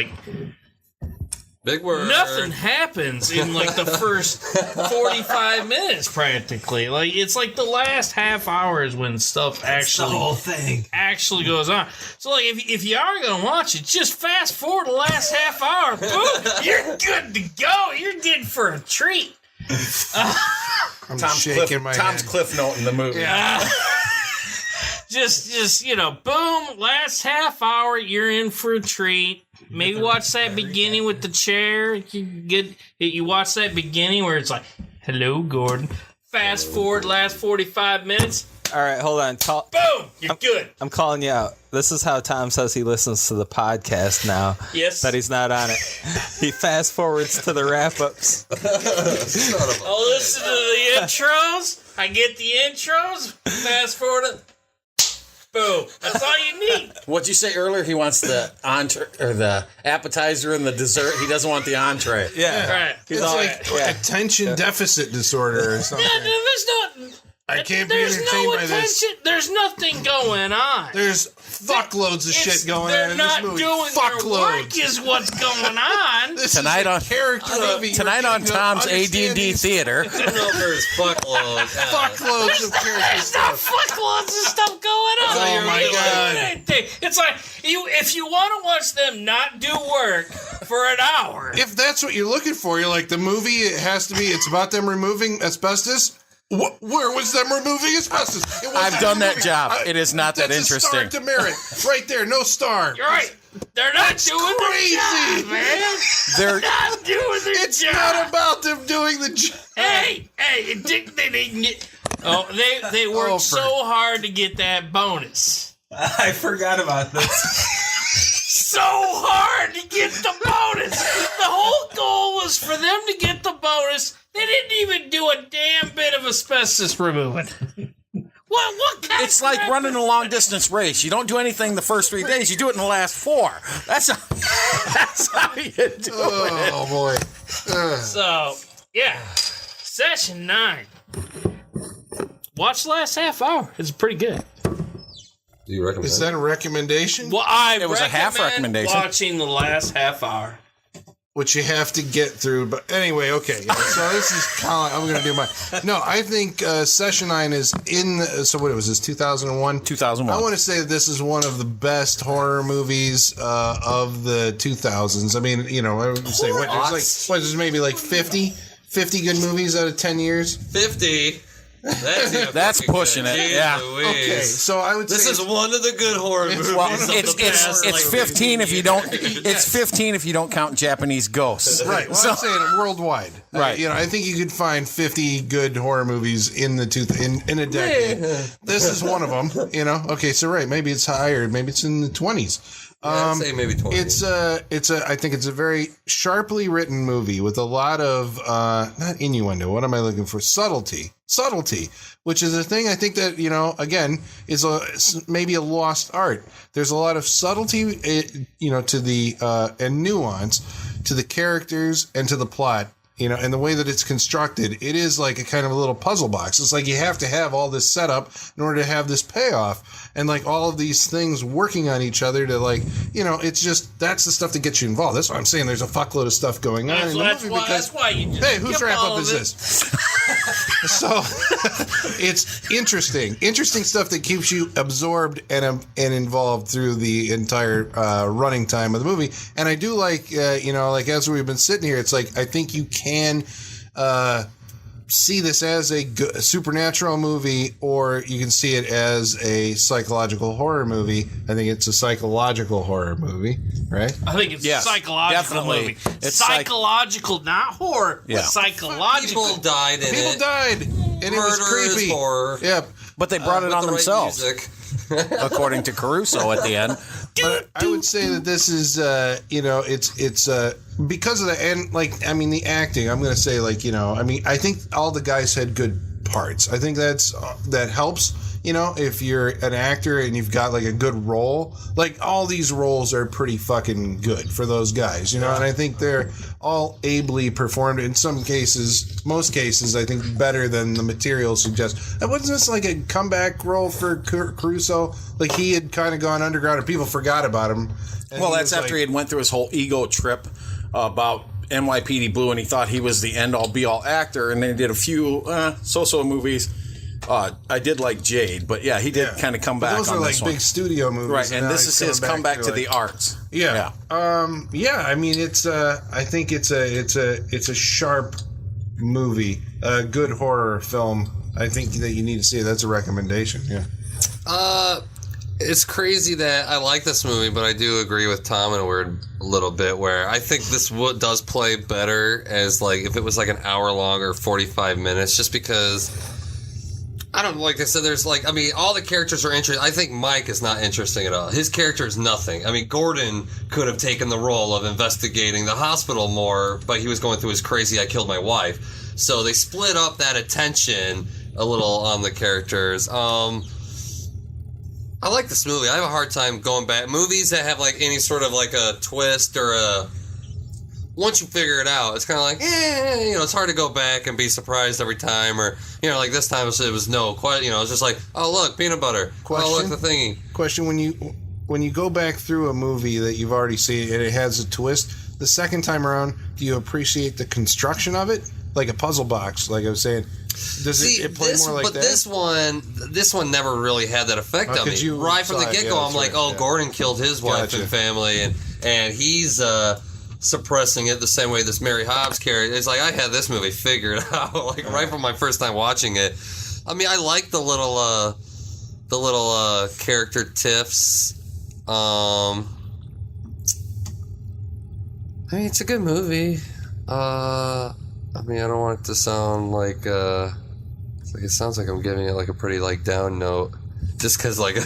big word. Nothing happens in, the first 45 minutes, practically. It's the last half hour is when stuff actually... the whole thing. ...actually goes on. So, if you are going to watch it, just fast forward the last half hour. Boom! You're good to go. You're in for a treat. I'm shaking my Tom's head. cliff note in the movie. Just boom, last half hour, you're in for a treat. Maybe watch that beginning with the chair. You watch that beginning where it's hello, Gordon. Fast forward last 45 minutes. All right, hold on. Boom, you're good. I'm calling you out. This is how Tom says he listens to the podcast now. Yes. That he's not on it. He fast forwards to the wrap-ups. I'll listen to the intros. I get the intros. Fast forward. Boom. That's all you need. What'd you say earlier? He wants the entree or the appetizer and the dessert. He doesn't want the entree. Yeah. Right. It's attention deficit disorder or something. There's no... I can't be entertained by this. There's nothing going on. There's fuckloads of shit going on in this movie. They're not doing their work is what's going on. Tonight on Tom's ADD Theater. There's fuckloads. Fuckloads of character stuff. Fuckloads of stuff going on. Oh my god! It's if you want to watch them not do work for an hour. If that's what you're looking for, you're like the movie. It has to be. It's about them removing asbestos. Where was them removing asbestos? I've done that job. It is not that interesting. That's a star demerit. Right there, no star. You're right. They're not doing crazy. their job, man. They're not doing their job. It's not about them doing the job. Hey, they worked so hard to get that bonus. I forgot about this. So hard to get the bonus. The whole goal was for them to get the bonus. They didn't even do a damn bit of asbestos removing. What kind It's like running a long distance race. You don't do anything the first 3 days. You do it in the last 4. That's how you do it. Oh boy. So yeah, session 9. Watch the last half hour. It's pretty good. Do you recommend? Is that a recommendation? Well, it was a half recommendation. Watching the last half hour. Which you have to get through, but anyway, okay. Yeah, so this is Colin. I'm going to do my. No, I think Session 9 is in. So what was this? 2001. 2001. I want to say that this is one of the best horror movies of the 2000s. I mean, I would say there's maybe 50 good movies out of 10 years. 50. That's pushing it. Yeah. Okay, so I would this say is one of the good horror movies. Well, of the past, it's 15 if you don't. It's 15 if you don't count Japanese ghosts. Right. Well, I'm saying worldwide. Right. I think you could find 50 good horror movies in a decade. This is one of them. Okay, so right, maybe it's higher, maybe it's in the 20s. I'd say maybe 20. I think it's a very sharply written movie with a lot of not innuendo. What am I looking for? Subtlety, which is a thing I think that again is maybe a lost art. There's a lot of subtlety, to the and nuance to the characters and to the plot. And the way that it's constructed, it is like a kind of a little puzzle box. It's like you have to have all this setup in order to have this payoff, and like all of these things working on each other to it's just, that's the stuff that gets you involved. That's why I'm saying there's a fuckload of stuff going on in the movie. That's why you just hey, whose skip wrap all up of is it. this? So it's interesting stuff that keeps you absorbed and involved through the entire running time of the movie. And I do like, like as we've been sitting here, it's like I think you can see this as a supernatural movie, or you can see it as a psychological horror movie. I think it's a psychological horror movie, right? I think it's a psychological movie. It's psychological, not horror. Yeah. But psychological. People died in People it. died, and it was Murder creepy. is horror. Yep. But they brought it on the right themselves, according to Caruso at the end. But I would say that this is, it's because of the, and the acting, I'm going to say I think all the guys had good parts. I think that helps, if you're an actor and you've got like a good role, like all these roles are pretty fucking good for those guys, and I think they're all ably performed in some cases, most cases, I think better than the material suggests. And wasn't this like a comeback role for Caruso? Like he had kind of gone underground and people forgot about him. Well, that's after he had went through his whole ego trip about NYPD Blue, and he thought he was the end-all, be-all actor, and then he did a few so-so movies. I did like Jade, but yeah, he did kind of come back those on are this like one. big studio movies. Right, and this is his comeback to the arts. Yeah. I mean, it's I think it's a sharp movie, a good horror film. I think that you need to see it. That's a recommendation. Yeah. It's crazy that I like this movie, but I do agree with Tom in a little bit where I think this does play better as like if it was like an hour long or 45 minutes, just because I don't, like I said, there's like, I mean, all the characters are interesting. I think Mike is not interesting at all. His character is nothing. I mean, Gordon could have taken the role of investigating the hospital more, but he was going through his crazy, I killed my wife. So they split up that attention a little on the characters. I like this movie. I have a hard time going back. Movies that have like any sort of like a twist or once you figure it out, it's kind of like, it's hard to go back and be surprised every time. Or, like this time it was no, quite, it's just like, oh, look, peanut butter. Question? Oh, look, the thingy. Question, when you go back through a movie that you've already seen and it has a twist, the second time around, do you appreciate the construction of it? Like a puzzle box, like I was saying. Does it play more like that? But this one never really had that effect on me. Right from the get-go, I'm like, Gordon killed his wife and family, and he's suppressing it the same way this Mary Hobbs character. It's like I had this movie figured out, like right from my first time watching it. I mean, I like the little character tiffs. I mean, it's a good movie. I mean, I don't want it to sound like it sounds like I'm giving it like a pretty like down note, just because like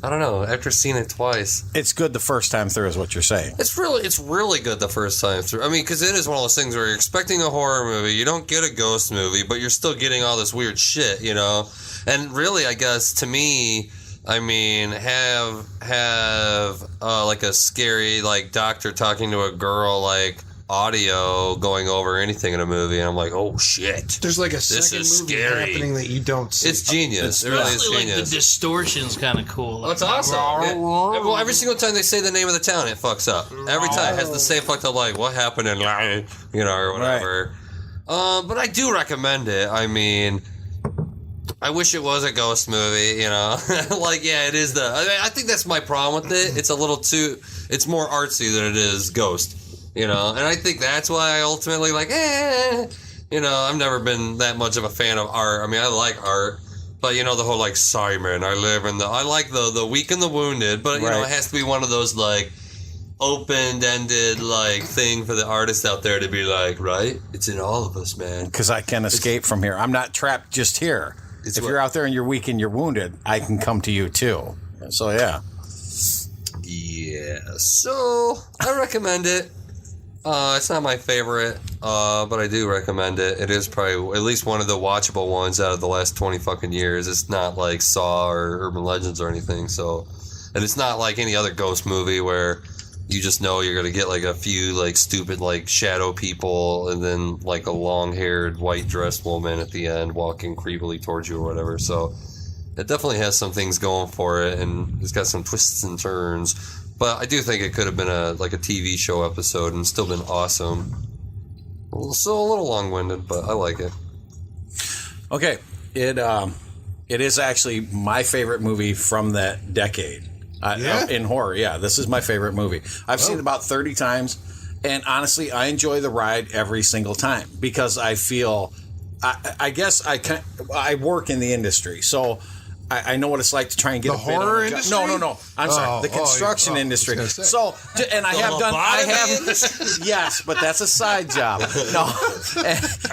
I don't know. After seeing it twice, it's good the first time through, is what you're saying. It's really good the first time through. I mean, because it is one of those things where you're expecting a horror movie, you don't get a ghost movie, but you're still getting all this weird shit, And really, I guess to me, I mean, have like a scary like doctor talking to a girl like audio going over anything in a movie, and I'm like, oh shit, there's like a second movie happening that you don't see. It's genius. It really is genius. Like the distortion's kind of cool. Oh, it's awesome. Well, every single time they say the name of the town, it fucks up. Every time it has the same fucked up like what happened in or whatever. Right. But I do recommend it. I mean, I wish it was a ghost movie, like, yeah, it is I think that's my problem with it. It's a little too, it's more artsy than it is ghost. And I think that's why I ultimately like, You know, I've never been that much of a fan of art. I mean, I like art, but you know, the whole like Simon, I like the weak and the wounded, but you know, it has to be one of those like open-ended like thing for the artist out there to be like, right? It's in all of us, man. Because I can escape from here. I'm not trapped just here. If you're out there and you're weak and you're wounded, I can come to you too. So yeah. Yeah. So I recommend it. It's not my favorite, but I do recommend it. It is probably at least one of the watchable ones out of the last 20 fucking years. It's not like Saw or Urban Legends or anything. So, and it's not like any other ghost movie where you just know you're gonna get like a few like stupid like shadow people and then like a long-haired white dressed woman at the end walking creepily towards you or whatever. So it definitely has some things going for it, and it's got some twists and turns. But I do think it could have been a TV show episode and still been awesome. Still a little long-winded, but I like it. Okay, it is actually my favorite movie from that decade. In horror, yeah. This is my favorite movie. I've seen it about 30 times, and honestly, I enjoy the ride every single time because I feel, I guess I work in the industry, so I know what it's like to try and get the a bid on horror a industry. No. I'm sorry, the construction industry. So, and I have yes, but that's a side job. No,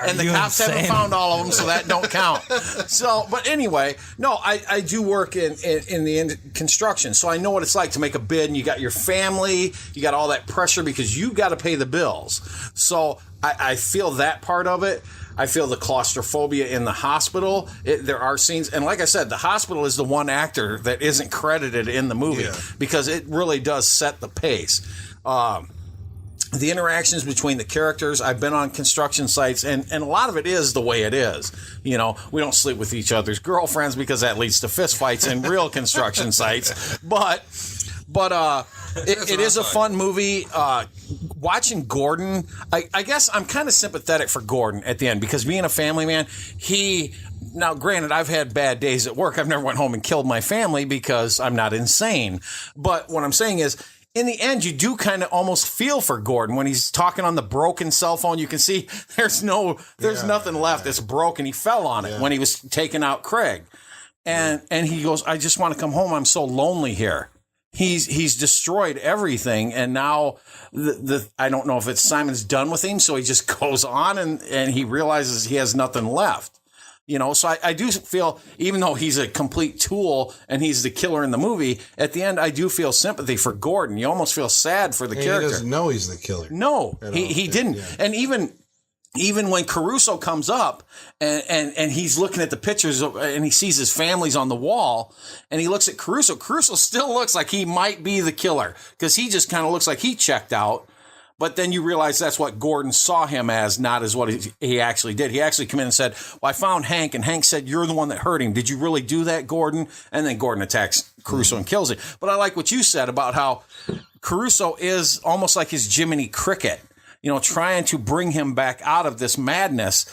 and the cops haven't found all of them, so that don't count. So, but anyway, no, I do work in the construction, so I know what it's like to make a bid, and you got your family, you got all that pressure because you got to pay the bills. So I feel that part of it. I feel the claustrophobia in the hospital. There are scenes, and like I said, the hospital is the one actor that isn't credited in the movie because it really does set the pace. The interactions between the characters, I've been on construction sites, and a lot of it is the way it is. You know, we don't sleep with each other's girlfriends because that leads to fistfights in real construction sites. But it is a fun movie. Watching Gordon, I guess I'm kind of sympathetic for Gordon at the end because being a family man, now granted, I've had bad days at work. I've never went home and killed my family because I'm not insane. But what I'm saying is, in the end, you do kind of almost feel for Gordon when he's talking on the broken cell phone. You can see there's nothing left. It's broken. He fell on it when he was taking out Craig. And he goes, I just want to come home. I'm so lonely here. He's destroyed everything, and now I don't know if it's Simon's done with him, so he just goes on and he realizes he has nothing left. You know, so I do feel, even though he's a complete tool and he's the killer in the movie, at the end I do feel sympathy for Gordon. You almost feel sad for the character. He doesn't know he's the killer. No, he didn't. Yeah. And even when Caruso comes up and he's looking at the pictures and he sees his family's on the wall and he looks at Caruso still looks like he might be the killer because he just kind of looks like he checked out. But then you realize that's what Gordon saw him as, not as what he actually did. He actually came in and said, well, I found Hank, and Hank said, you're the one that hurt him. Did you really do that, Gordon? And then Gordon attacks Caruso and kills him. But I like what you said about how Caruso is almost like his Jiminy Cricket, you know, trying to bring him back out of this madness.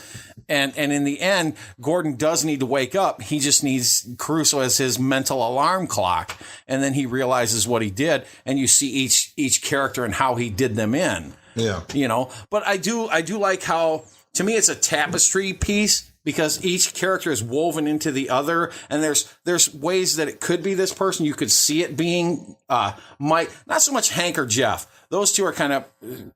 And in the end, Gordon does need to wake up. He just needs Caruso as his mental alarm clock. And then he realizes what he did. And you see each character and how he did them in. Yeah. You know, but I do like how, to me, it's a tapestry piece because each character is woven into the other. And there's ways that it could be this person. You could see it being Mike, not so much Hank or Jeff. Those two are kind of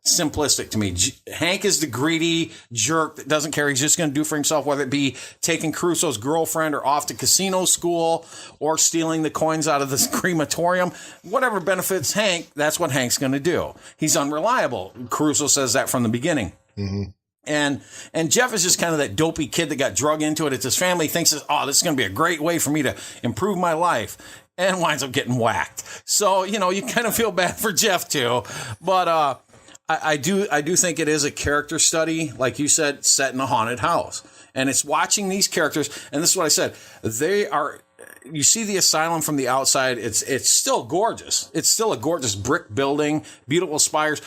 simplistic to me. Hank is the greedy jerk that doesn't care. He's just going to do for himself, whether it be taking Caruso's girlfriend or off to casino school or stealing the coins out of this crematorium. Whatever benefits Hank, that's what Hank's going to do. He's unreliable. Caruso says that from the beginning. Mm-hmm. And Jeff is just kind of that dopey kid that got drug into it. It's his family thinks, this is going to be a great way for me to improve my life. And winds up getting whacked. So, you know, you kind of feel bad for Jeff too. But I do think it is a character study, like you said, set in a haunted house. And it's watching these characters, and this is what I said. You see the asylum from the outside, it's still gorgeous. It's still a gorgeous brick building, beautiful spires.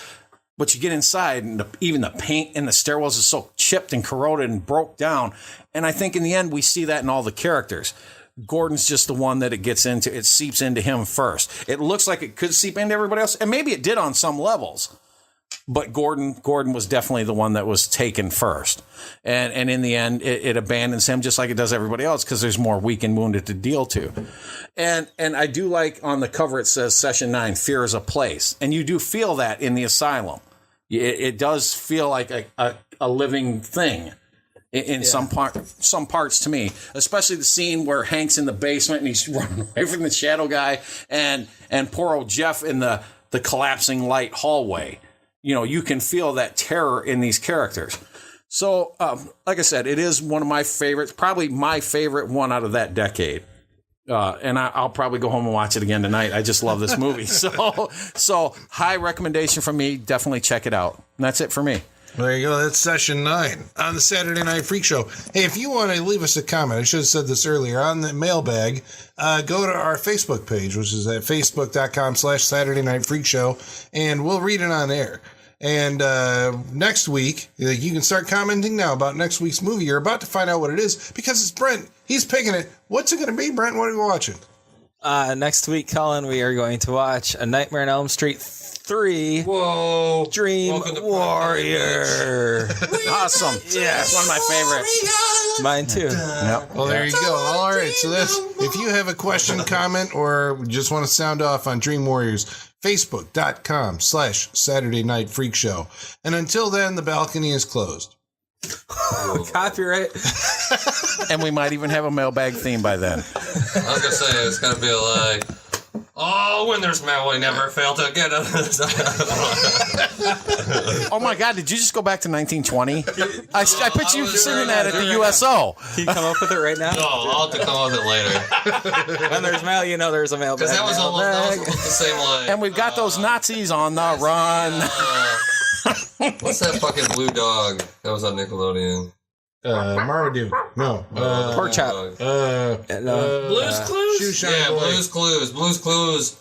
But you get inside, and even the paint in the stairwells is so chipped and corroded and broke down. And I think in the end, we see that in all the characters. Gordon's just the one that it seeps into him first. It looks like it could seep into everybody else, and maybe it did on some levels. but Gordon was definitely the one that was taken first. And in the end, it abandons him just like it does everybody else because there's more weak and wounded to deal to. And I do like on the cover it says Session 9, Fear is a Place. And you do feel that in the asylum. It does feel like a living thing in some parts to me, especially the scene where Hank's in the basement and he's running away from the shadow guy and poor old Jeff in the collapsing light hallway. You know, you can feel that terror in these characters. So, like I said, it is one of my favorites, probably my favorite one out of that decade. And I'll probably go home and watch it again tonight. I just love this movie. So high recommendation from me. Definitely check it out. And that's it for me. There you go. That's Session 9 on the Saturday Night Freak Show. Hey, if you want to leave us a comment, I should have said this earlier, on the mailbag, go to our Facebook page, which is at facebook.com/Saturday Night Freak Show, and we'll read it on air. And next week, you can start commenting now about next week's movie. You're about to find out what it is because it's Brent. He's picking it. What's it going to be, Brent? What are we watching? Next week, Colin, we are going to watch A Nightmare on Elm Street 3. Whoa. Dream Warrior. Awesome. Yes. It's one of my favorites. Mine too. Yep. Well, there you go. All right. So if you have a question, comment, or just want to sound off on Dream Warriors, Facebook.com/Saturday Night Freak Show. And until then, the balcony is closed. Copyright. And we might even have a mailbag theme by then. I was going to say, it's going to be like, oh, when there's mail, we never fail to get it. Oh my God, did you just go back to 1920? I picture you singing that at the USO. Can you come up with it right now? No, I'll have to come up with it later. When there's mail, you know there's a mailbag. Because that was almost the same line. And we've got those Nazis on the run. What's that fucking blue dog that was on Nickelodeon? Marmaduke. No. Pork chop. Blue's Clues? Shoeshine Yeah, Boy. Blue's Clues. Blue's Clues.